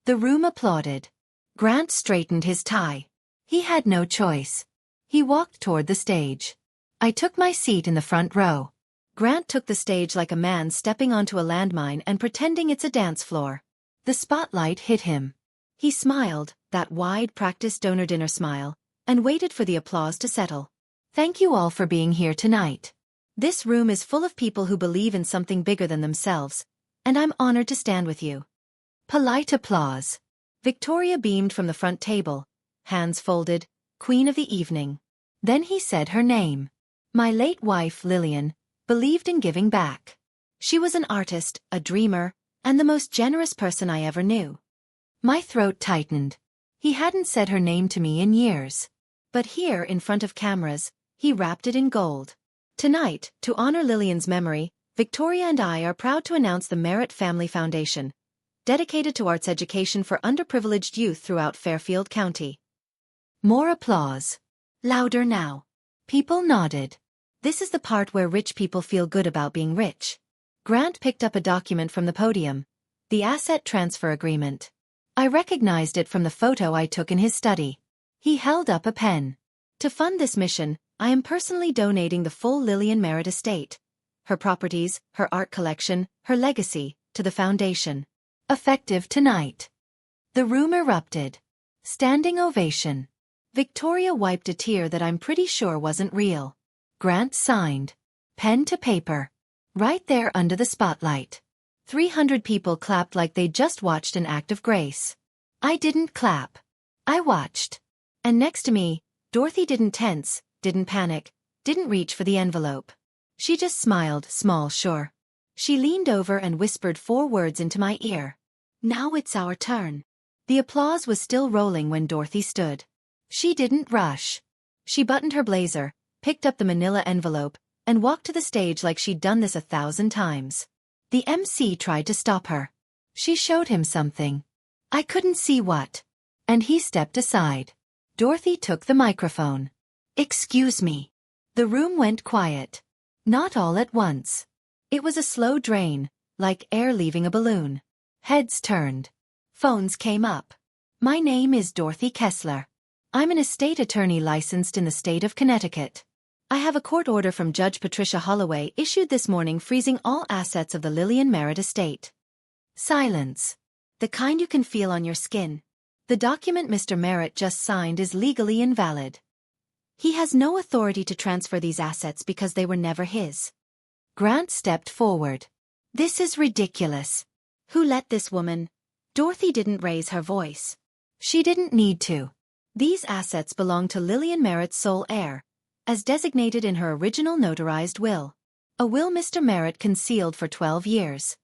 The room applauded. Grant straightened his tie. He had no choice. He walked toward the stage. I took my seat in the front row. Grant took the stage like a man stepping onto a landmine and pretending it's a dance floor. The spotlight hit him. He smiled, that wide practice donor dinner smile, and waited for the applause to settle. Thank you all for being here tonight. This room is full of people who believe in something bigger than themselves, and I'm honored to stand with you. Polite applause. Victoria beamed from the front table, hands folded, queen of the evening. Then he said her name. My late wife, Lillian, believed in giving back. She was an artist, a dreamer, and the most generous person I ever knew. My throat tightened. He hadn't said her name to me in years. But here, in front of cameras, he wrapped it in gold. Tonight, to honor Lillian's memory, Victoria and I are proud to announce the Merritt Family Foundation, dedicated to arts education for underprivileged youth throughout Fairfield County. More applause. Louder now. People nodded. This is the part where rich people feel good about being rich. Grant picked up a document from the podium. The Asset Transfer Agreement. I recognized it from the photo I took in his study. He held up a pen. To fund this mission, I am personally donating the full Lillian Merritt estate, her properties, her art collection, her legacy, to the foundation. Effective tonight. The room erupted. Standing ovation. Victoria wiped a tear that I'm pretty sure wasn't real. Grant signed. Pen to paper. Right there under the spotlight. 300 people clapped like they'd just watched an act of grace. I didn't clap. I watched. And next to me, Dorothy didn't tense, didn't panic, didn't reach for the envelope. She just smiled, small, sure. She leaned over and whispered 4 words into my ear. Now it's our turn. The applause was still rolling when Dorothy stood. She didn't rush. She buttoned her blazer, picked up the manila envelope, and walked to the stage like she'd done this 1,000 times. The MC tried to stop her. She showed him something. I couldn't see what. And he stepped aside. Dorothy took the microphone. Excuse me. The room went quiet. Not all at once. It was a slow drain, like air leaving a balloon. Heads turned. Phones came up. My name is Dorothy Kessler. I'm an estate attorney licensed in the state of Connecticut. I have a court order from Judge Patricia Holloway issued this morning freezing all assets of the Lillian Merritt estate. Silence. The kind you can feel on your skin. The document Mr. Merritt just signed is legally invalid. He has no authority to transfer these assets because they were never his. Grant stepped forward. This is ridiculous. Who let this woman? Dorothy didn't raise her voice. She didn't need to. These assets belong to Lillian Merritt's sole heir, as designated in her original notarized will. A will Mr. Merritt concealed for 12 years.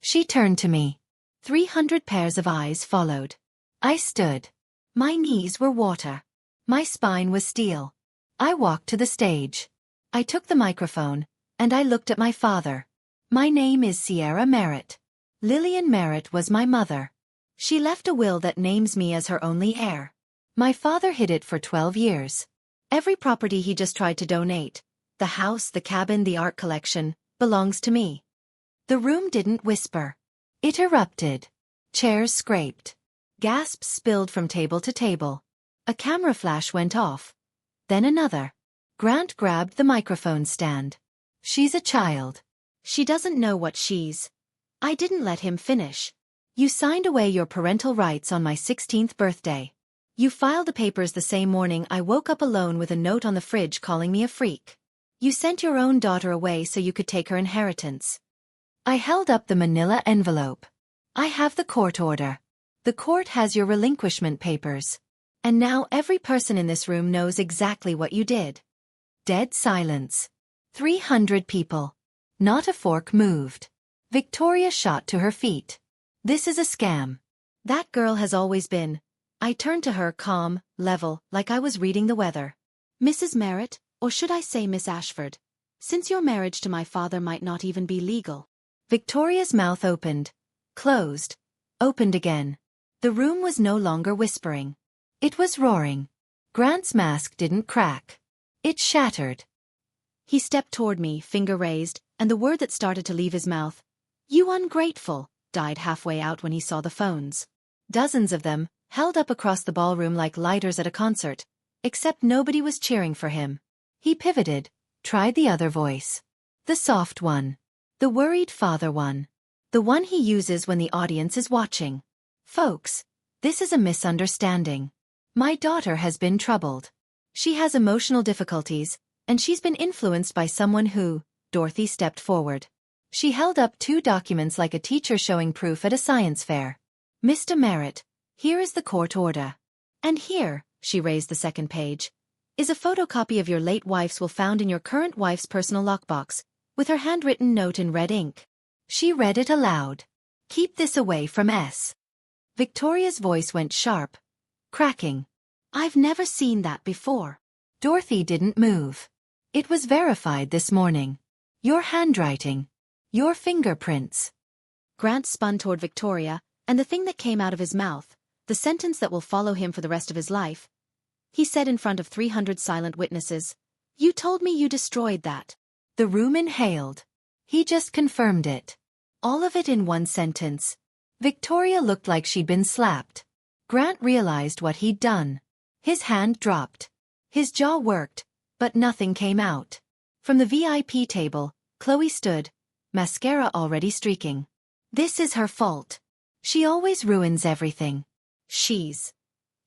She turned to me. 300 pairs of eyes followed. I stood. My knees were water. My spine was steel. I walked to the stage. I took the microphone, and I looked at my father. My name is Sierra Merritt. Lillian Merritt was my mother. She left a will that names me as her only heir. My father hid it for 12 years. Every property he just tried to donate, the house, the cabin, the art collection, belongs to me. The room didn't whisper. It erupted. Chairs scraped. Gasps spilled from table to table. A camera flash went off. Then another. Grant grabbed the microphone stand. She's a child. She doesn't know what she's. I didn't let him finish. You signed away your parental rights on my 16th birthday. You filed the papers the same morning I woke up alone with a note on the fridge calling me a freak. You sent your own daughter away so you could take her inheritance. I held up the manila envelope. I have the court order. The court has your relinquishment papers. And now every person in this room knows exactly what you did. Dead silence. 300 people. Not a fork moved. Victoria shot to her feet. This is a scam. That girl has always been. I turned to her calm, level, like I was reading the weather. Mrs. Merritt, or should I say Miss Ashford, since your marriage to my father might not even be legal. Victoria's mouth opened, closed, opened again. The room was no longer whispering. It was roaring. Grant's mask didn't crack. It shattered. He stepped toward me, finger raised, and the word that started to leave his mouth, "You ungrateful," died halfway out when he saw the phones. Dozens of them, held up across the ballroom like lighters at a concert, except nobody was cheering for him. He pivoted, tried the other voice. The soft one. The worried father one. The one he uses when the audience is watching. Folks, this is a misunderstanding. My daughter has been troubled. She has emotional difficulties, and she's been influenced by someone who, Dorothy stepped forward. She held up 2 documents like a teacher showing proof at a science fair. Mr. Merritt, here is the court order. And here, she raised the second page, is a photocopy of your late wife's will found in your current wife's personal lockbox, with her handwritten note in red ink. She read it aloud. Keep this away from S. Victoria's voice went sharp, cracking. I've never seen that before. Dorothy didn't move. It was verified this morning. Your handwriting. Your fingerprints. Grant spun toward Victoria, and the thing that came out of his mouth, the sentence that will follow him for the rest of his life. He said in front of 300 silent witnesses, "You told me you destroyed that." The room inhaled. He just confirmed it. All of it in one sentence. Victoria looked like she'd been slapped. Grant realized what he'd done. His hand dropped. His jaw worked, but nothing came out. From the VIP table, Chloe stood, mascara already streaking. This is her fault. She always ruins everything. She's...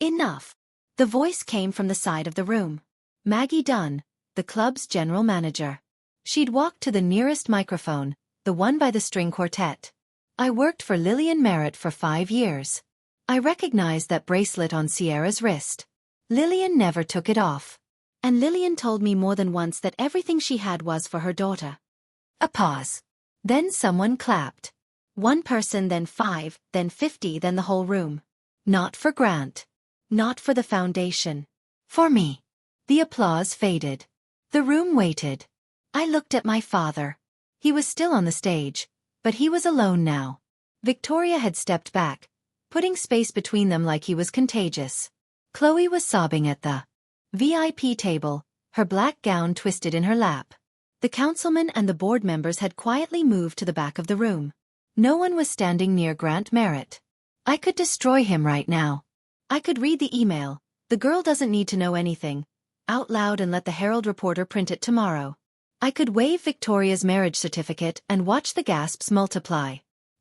Enough. The voice came from the side of the room. Maggie Dunn, the club's general manager. She'd walked to the nearest microphone, the one by the string quartet. I worked for Lillian Merritt for 5 years. I recognized that bracelet on Sierra's wrist. Lillian never took it off. And Lillian told me more than once that everything she had was for her daughter. A pause. Then someone clapped. One person, then 5, then 50, then the whole room. Not for Grant. Not for the foundation. For me. The applause faded. The room waited. I looked at my father. He was still on the stage, but he was alone now. Victoria had stepped back, putting space between them like he was contagious. Chloe was sobbing at the VIP table, her black gown twisted in her lap. The councilman and the board members had quietly moved to the back of the room. No one was standing near Grant Merritt. I could destroy him right now. I could read the email, "The girl doesn't need to know anything," out loud and let the Herald reporter print it tomorrow. I could wave Victoria's marriage certificate and watch the gasps multiply.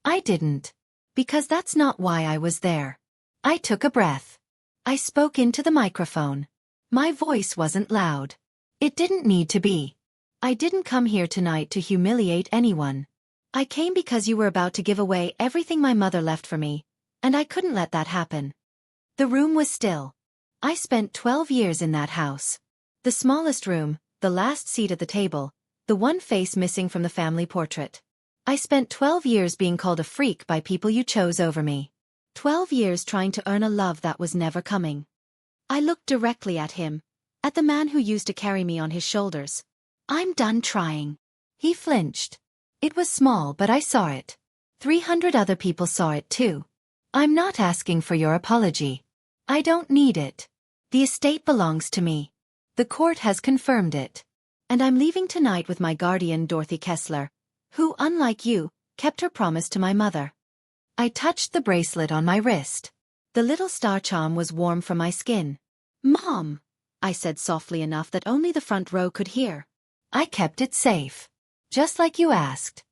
I didn't. Because that's not why I was there. I took a breath. I spoke into the microphone. My voice wasn't loud. It didn't need to be. I didn't come here tonight to humiliate anyone. I came because you were about to give away everything my mother left for me, and I couldn't let that happen. The room was still. I spent 12 years in that house. The smallest room, the last seat at the table, the one face missing from the family portrait. I spent 12 years being called a freak by people you chose over me. 12 years trying to earn a love that was never coming. I looked directly at him, at the man who used to carry me on his shoulders. I'm done trying. He flinched. It was small, but I saw it. 300 other people saw it too. I'm not asking for your apology. I don't need it. The estate belongs to me. The court has confirmed it. And I'm leaving tonight with my guardian Dorothy Kessler, who, unlike you, kept her promise to my mother. I touched the bracelet on my wrist. The little star charm was warm from my skin. Mom, I said softly enough that only the front row could hear. I kept it safe. Just like you asked.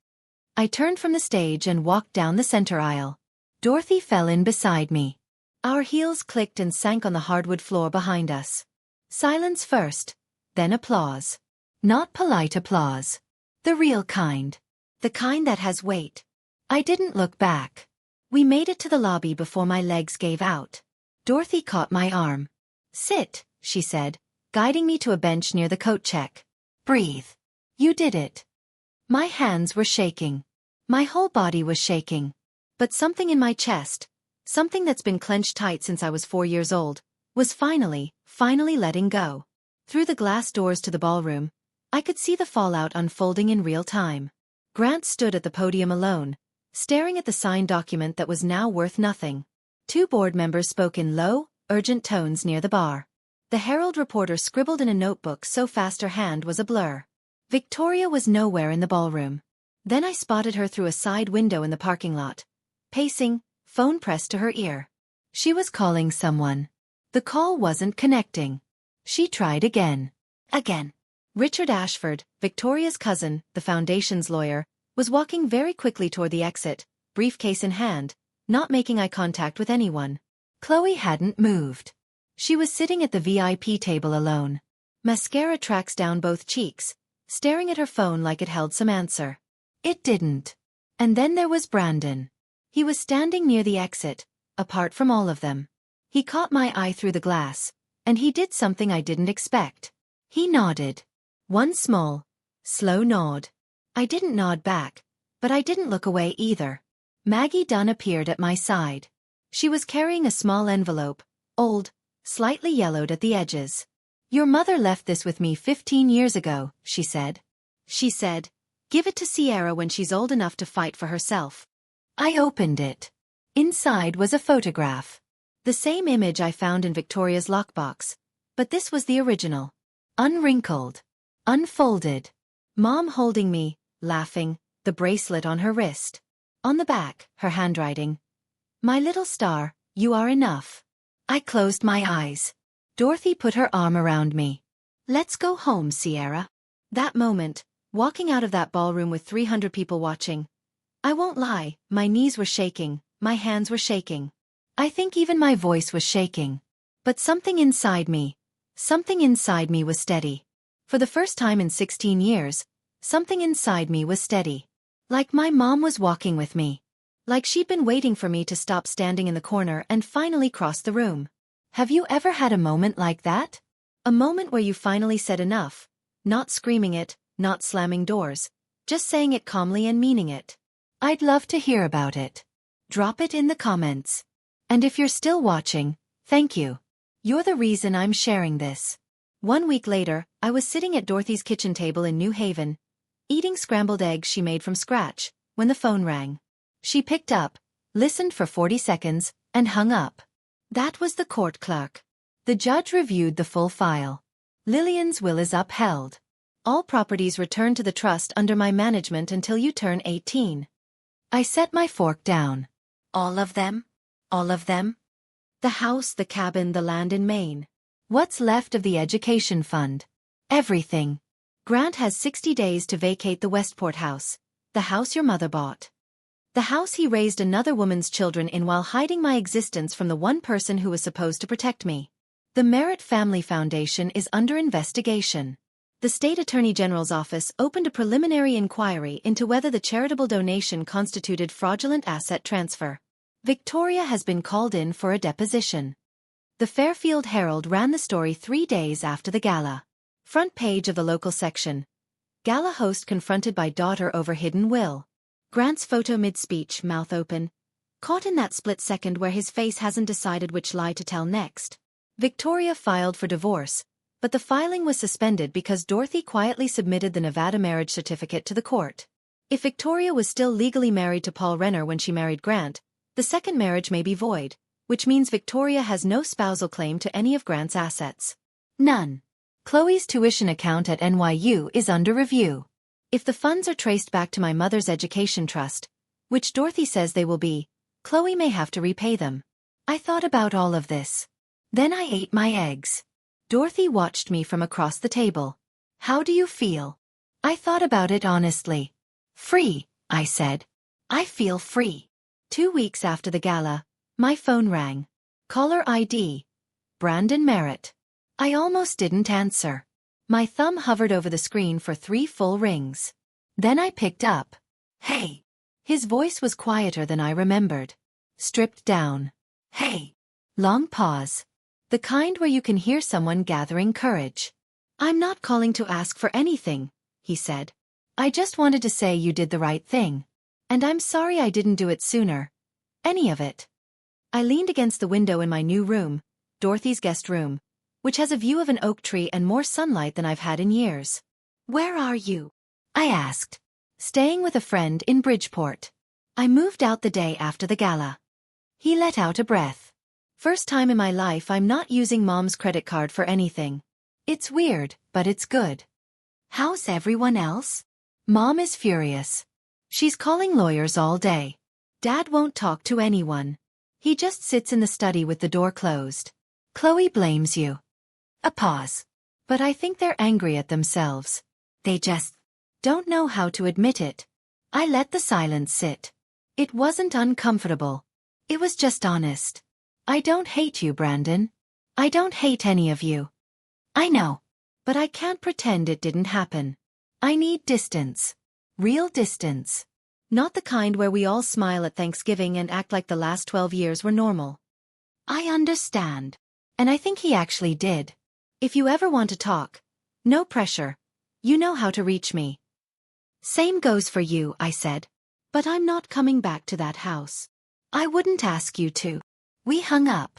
I turned from the stage and walked down the center aisle. Dorothy fell in beside me. Our heels clicked and sank on the hardwood floor behind us. Silence first, then applause. Not polite applause. The real kind. The kind that has weight. I didn't look back. We made it to the lobby before my legs gave out. Dorothy caught my arm. "Sit," she said, guiding me to a bench near the coat check. "Breathe. You did it." My hands were shaking. My whole body was shaking. But something in my chest, something that's been clenched tight since I was 4 years old, was finally letting go. Through the glass doors to the ballroom, I could see the fallout unfolding in real time. Grant stood at the podium alone, staring at the signed document that was now worth nothing. 2 board members spoke in low, urgent tones near the bar. The Herald reporter scribbled in a notebook so fast her hand was a blur. Victoria was nowhere in the ballroom. Then I spotted her through a side window in the parking lot, pacing, phone pressed to her ear. She was calling someone. The call wasn't connecting. She tried again. Richard Ashford, Victoria's cousin, the foundation's lawyer, was walking very quickly toward the exit, briefcase in hand, not making eye contact with anyone. Chloe hadn't moved. She was sitting at the VIP table alone. Mascara tracks down both cheeks, staring at her phone like it held some answer. It didn't. And then there was Brandon. He was standing near the exit, apart from all of them. He caught my eye through the glass, and he did something I didn't expect. He nodded. One small, slow nod. I didn't nod back, but I didn't look away either. Maggie Dunn appeared at my side. She was carrying a small envelope, old, slightly yellowed at the edges. "Your mother left this with me 15 years ago," she said. She said, "Give it to Sierra when she's old enough to fight for herself." I opened it. Inside was a photograph. The same image I found in Victoria's lockbox, but this was the original. Unwrinkled. Unfolded. Mom holding me, laughing, the bracelet on her wrist. On the back, her handwriting. "My little star, you are enough." I closed my eyes. Dorothy put her arm around me. "Let's go home, Sierra." That moment, walking out of that ballroom with 300 people watching, I won't lie, my knees were shaking, my hands were shaking. I think even my voice was shaking. But something inside me was steady. For the first time in 16 years, something inside me was steady. Like my mom was walking with me. Like she'd been waiting for me to stop standing in the corner and finally cross the room. Have you ever had a moment like that? A moment where you finally said enough, not screaming it, not slamming doors, just saying it calmly and meaning it. I'd love to hear about it. Drop it in the comments. And if you're still watching, thank you. You're the reason I'm sharing this. 1 week later, I was sitting at Dorothy's kitchen table in New Haven, eating scrambled eggs she made from scratch, when the phone rang. She picked up, listened for 40 seconds, and hung up. That was the court clerk. The judge reviewed the full file. Lillian's will is upheld. All properties returned to the trust under my management until you turn 18. I set my fork down. All of them? All of them? The house, the cabin, the land in Maine. What's left of the education fund? Everything. Grant has 60 days to vacate the Westport house, the house your mother bought. The house he raised another woman's children in while hiding my existence from the one person who was supposed to protect me. The Merritt Family Foundation is under investigation. The State Attorney General's office opened a preliminary inquiry into whether the charitable donation constituted fraudulent asset transfer. Victoria has been called in for a deposition. The Fairfield Herald ran the story 3 days after the gala. Front page of the local section. Gala host confronted by daughter over hidden will. Grant's photo mid-speech, mouth open. Caught in that split second where his face hasn't decided which lie to tell next. Victoria filed for divorce, but the filing was suspended because Dorothy quietly submitted the Nevada marriage certificate to the court. If Victoria was still legally married to Paul Renner when she married Grant, the second marriage may be void, which means Victoria has no spousal claim to any of Grant's assets. None. Chloe's tuition account at NYU is under review. If the funds are traced back to my mother's education trust, which Dorothy says they will be, Chloe may have to repay them. I thought about all of this. Then I ate my eggs. Dorothy watched me from across the table. How do you feel? I thought about it honestly. Free, I said. I feel free. 2 weeks after the gala, my phone rang. Caller ID. Brandon Merritt. I almost didn't answer. My thumb hovered over the screen for 3 full rings. Then I picked up. Hey. His voice was quieter than I remembered. Stripped down. Hey. Long pause. The kind where you can hear someone gathering courage. I'm not calling to ask for anything, he said. I just wanted to say you did the right thing. And I'm sorry I didn't do it sooner. Any of it. I leaned against the window in my new room, Dorothy's guest room, which has a view of an oak tree and more sunlight than I've had in years. Where are you? I asked. Staying with a friend in Bridgeport. I moved out the day after the gala. He let out a breath. First time in my life I'm not using Mom's credit card for anything. It's weird, but it's good. How's everyone else? Mom is furious. She's calling lawyers all day. Dad won't talk to anyone. He just sits in the study with the door closed. Chloe blames you. A pause. But I think they're angry at themselves. They just don't know how to admit it. I let the silence sit. It wasn't uncomfortable. It was just honest. I don't hate you, Brandon. I don't hate any of you. I know. But I can't pretend it didn't happen. I need distance. Real distance. Not the kind where we all smile at Thanksgiving and act like the last 12 years were normal. I understand. And I think he actually did. If you ever want to talk, no pressure. You know how to reach me. Same goes for you, I said. But I'm not coming back to that house. I wouldn't ask you to. We hung up.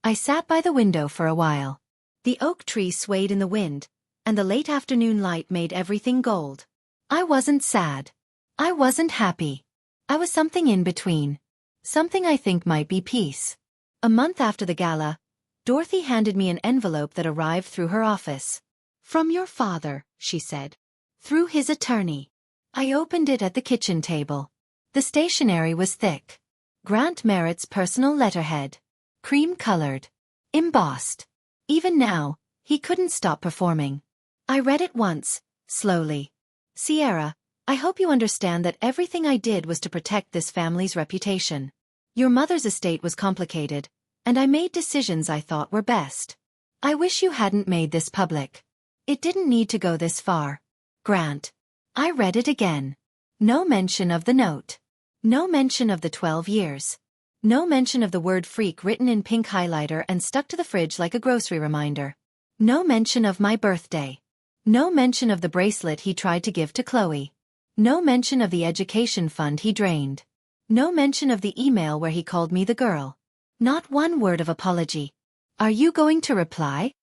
I sat by the window for a while. The oak tree swayed in the wind, and the late afternoon light made everything gold. I wasn't sad. I wasn't happy. I was something in between. Something I think might be peace. A month after the gala, Dorothy handed me an envelope that arrived through her office. From your father, she said. Through his attorney. I opened it at the kitchen table. The stationery was thick. Grant Merritt's personal letterhead. Cream-colored. Embossed. Even now, he couldn't stop performing. I read it once, slowly. Sierra, I hope you understand that everything I did was to protect this family's reputation. Your mother's estate was complicated, and I made decisions I thought were best. I wish you hadn't made this public. It didn't need to go this far. Grant. I read it again. No mention of the note. No mention of the 12 years. No mention of the word freak written in pink highlighter and stuck to the fridge like a grocery reminder. No mention of my birthday. No mention of the bracelet he tried to give to Chloe. No mention of the education fund he drained. No mention of the email where he called me the girl. Not one word of apology. Are you going to reply?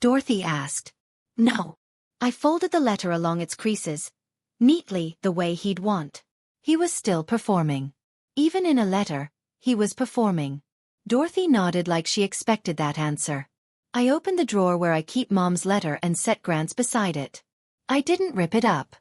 Dorothy asked. No. I folded the letter along its creases, neatly the way he'd want. He was still performing. Even in a letter, he was performing. Dorothy nodded like she expected that answer. I opened the drawer where I keep Mom's letter and set Grant's beside it. I didn't rip it up.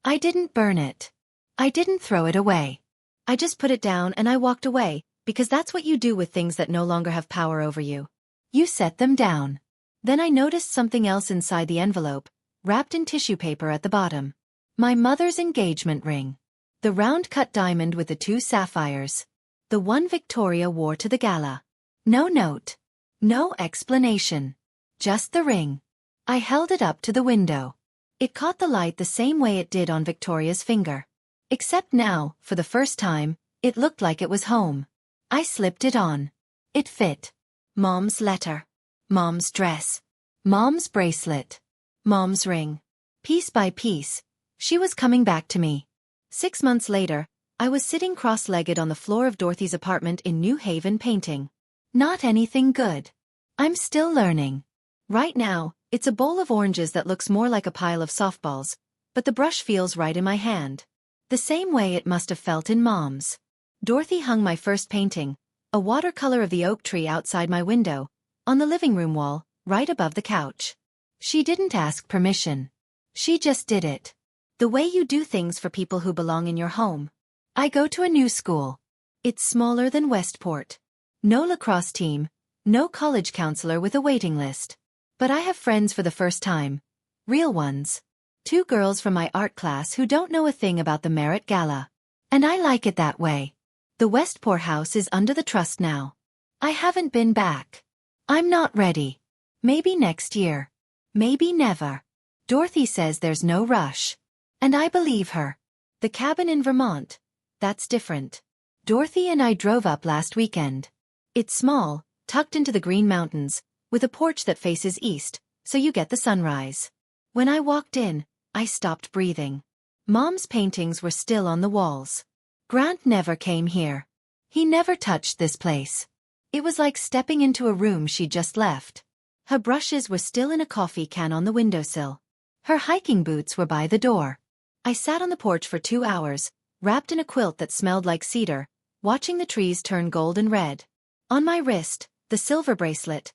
I didn't burn it. I didn't throw it away. I just put it down and I walked away, because that's what you do with things that no longer have power over you. You set them down. Then I noticed something else inside the envelope, wrapped in tissue paper at the bottom. My mother's engagement ring. The round-cut diamond with the 2 sapphires. The one Victoria wore to the gala. No note. No explanation. Just the ring. I held it up to the window. It caught the light the same way it did on Victoria's finger. Except now, for the first time, it looked like it was home. I slipped it on. It fit. Mom's letter. Mom's dress. Mom's bracelet. Mom's ring. Piece by piece, she was coming back to me. 6 months later, I was sitting cross-legged on the floor of Dorothy's apartment in New Haven painting. Not anything good. I'm still learning. Right now, it's a bowl of oranges that looks more like a pile of softballs, but the brush feels right in my hand. The same way it must have felt in Mom's. Dorothy hung my first painting, a watercolor of the oak tree outside my window, on the living room wall, right above the couch. She didn't ask permission. She just did it. The way you do things for people who belong in your home. I go to a new school. It's smaller than Westport. No lacrosse team, no college counselor with a waiting list. But I have friends for the first time. Real ones. 2 girls from my art class who don't know a thing about the Merritt Gala. And I like it that way. The Westport house is under the trust now. I haven't been back. I'm not ready. Maybe next year. Maybe never. Dorothy says there's no rush. And I believe her. The cabin in Vermont. That's different. Dorothy and I drove up last weekend. It's small, tucked into the Green Mountains, with a porch that faces east, so you get the sunrise. When I walked in, I stopped breathing. Mom's paintings were still on the walls. Grant never came here. He never touched this place. It was like stepping into a room she just left. Her brushes were still in a coffee can on the windowsill. Her hiking boots were by the door. I sat on the porch for 2 hours, wrapped in a quilt that smelled like cedar, watching the trees turn gold and red. On my wrist, the silver bracelet.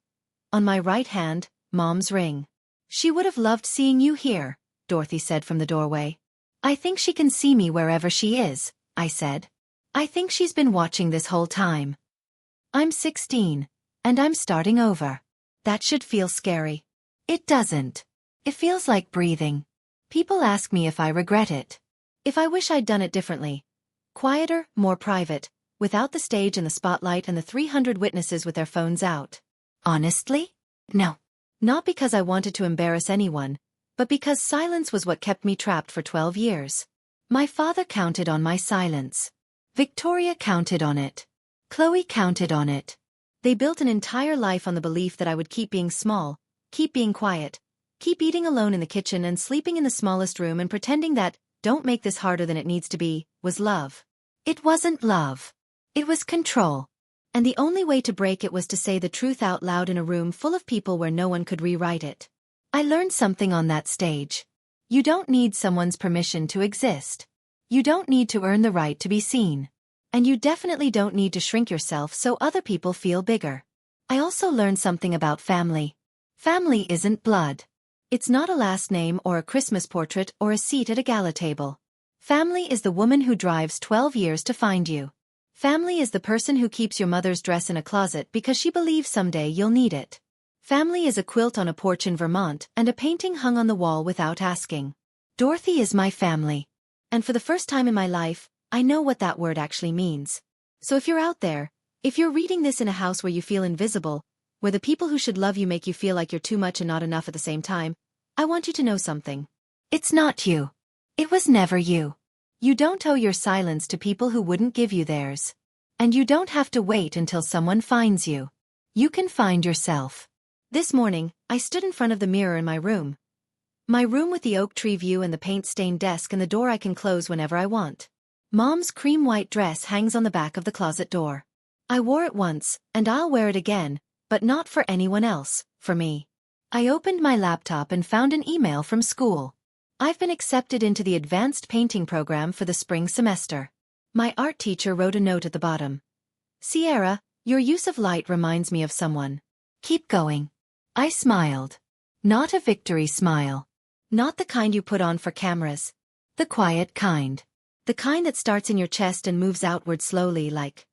On my right hand, Mom's ring. She would have loved seeing you here, Dorothy said from the doorway. I think she can see me wherever she is, I said. I think she's been watching this whole time. I'm 16, and I'm starting over. That should feel scary. It doesn't. It feels like breathing. People ask me if I regret it. If I wish I'd done it differently. Quieter, more private, without the stage and the spotlight and the 300 witnesses with their phones out. Honestly? No. Not because I wanted to embarrass anyone, but because silence was what kept me trapped for 12 years. My father counted on my silence. Victoria counted on it. Chloe counted on it. They built an entire life on the belief that I would keep being small, keep being quiet, keep eating alone in the kitchen and sleeping in the smallest room and pretending that, don't make this harder than it needs to be, was love. It wasn't love. It was control. And the only way to break it was to say the truth out loud in a room full of people where no one could rewrite it. I learned something on that stage. You don't need someone's permission to exist. You don't need to earn the right to be seen. And you definitely don't need to shrink yourself so other people feel bigger. I also learned something about family. Family isn't blood. It's not a last name or a Christmas portrait or a seat at a gala table. Family is the woman who drives 12 years to find you. Family is the person who keeps your mother's dress in a closet because she believes someday you'll need it. Family is a quilt on a porch in Vermont and a painting hung on the wall without asking. Dorothy is my family. And for the first time in my life, I know what that word actually means. So if you're out there, if you're reading this in a house where you feel invisible, where the people who should love you make you feel like you're too much and not enough at the same time, I want you to know something. It's not you. It was never you. You don't owe your silence to people who wouldn't give you theirs. And you don't have to wait until someone finds you. You can find yourself. This morning, I stood in front of the mirror in my room. My room with the oak tree view and the paint-stained desk and the door I can close whenever I want. Mom's cream white dress hangs on the back of the closet door. I wore it once, and I'll wear it again, but not for anyone else, for me. I opened my laptop and found an email from school. I've been accepted into the advanced painting program for the spring semester. My art teacher wrote a note at the bottom. Sierra, your use of light reminds me of someone. Keep going. I smiled. Not a victory smile. Not the kind you put on for cameras. The quiet kind. The kind that starts in your chest and moves outward slowly like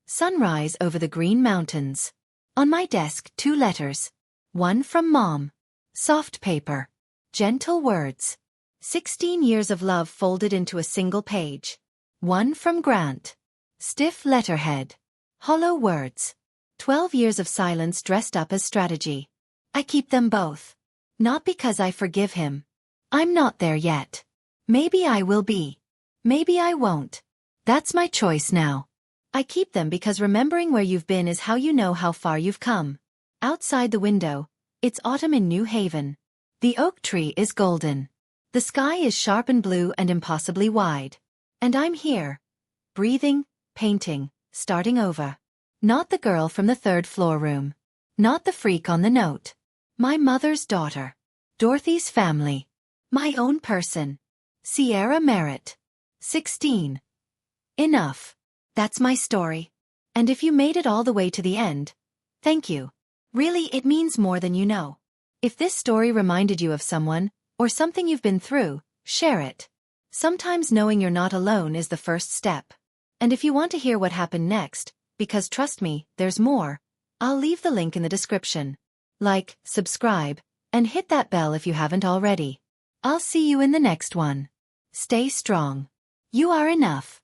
sunrise over the Green Mountains. On my desk, 2 letters. One from Mom. Soft paper. Gentle words. 16 years of love folded into a single page. One from Grant. Stiff letterhead. Hollow words. 12 years of silence dressed up as strategy. I keep them both. Not because I forgive him. I'm not there yet. Maybe I will be. Maybe I won't. That's my choice now. I keep them because remembering where you've been is how you know how far you've come. Outside the window, it's autumn in New Haven. The oak tree is golden. The sky is sharp and blue and impossibly wide. And I'm here. Breathing, painting, starting over. Not the girl from the 3rd floor room. Not the freak on the note. My mother's daughter. Dorothy's family. My own person. Sierra Merritt. 16. Enough. That's my story. And if you made it all the way to the end, thank you. Really, it means more than you know. If this story reminded you of someone, or something you've been through, share it. Sometimes knowing you're not alone is the first step. And if you want to hear what happened next, because trust me, there's more, I'll leave the link in the description. Like, subscribe, and hit that bell if you haven't already. I'll see you in the next one. Stay strong. You are enough.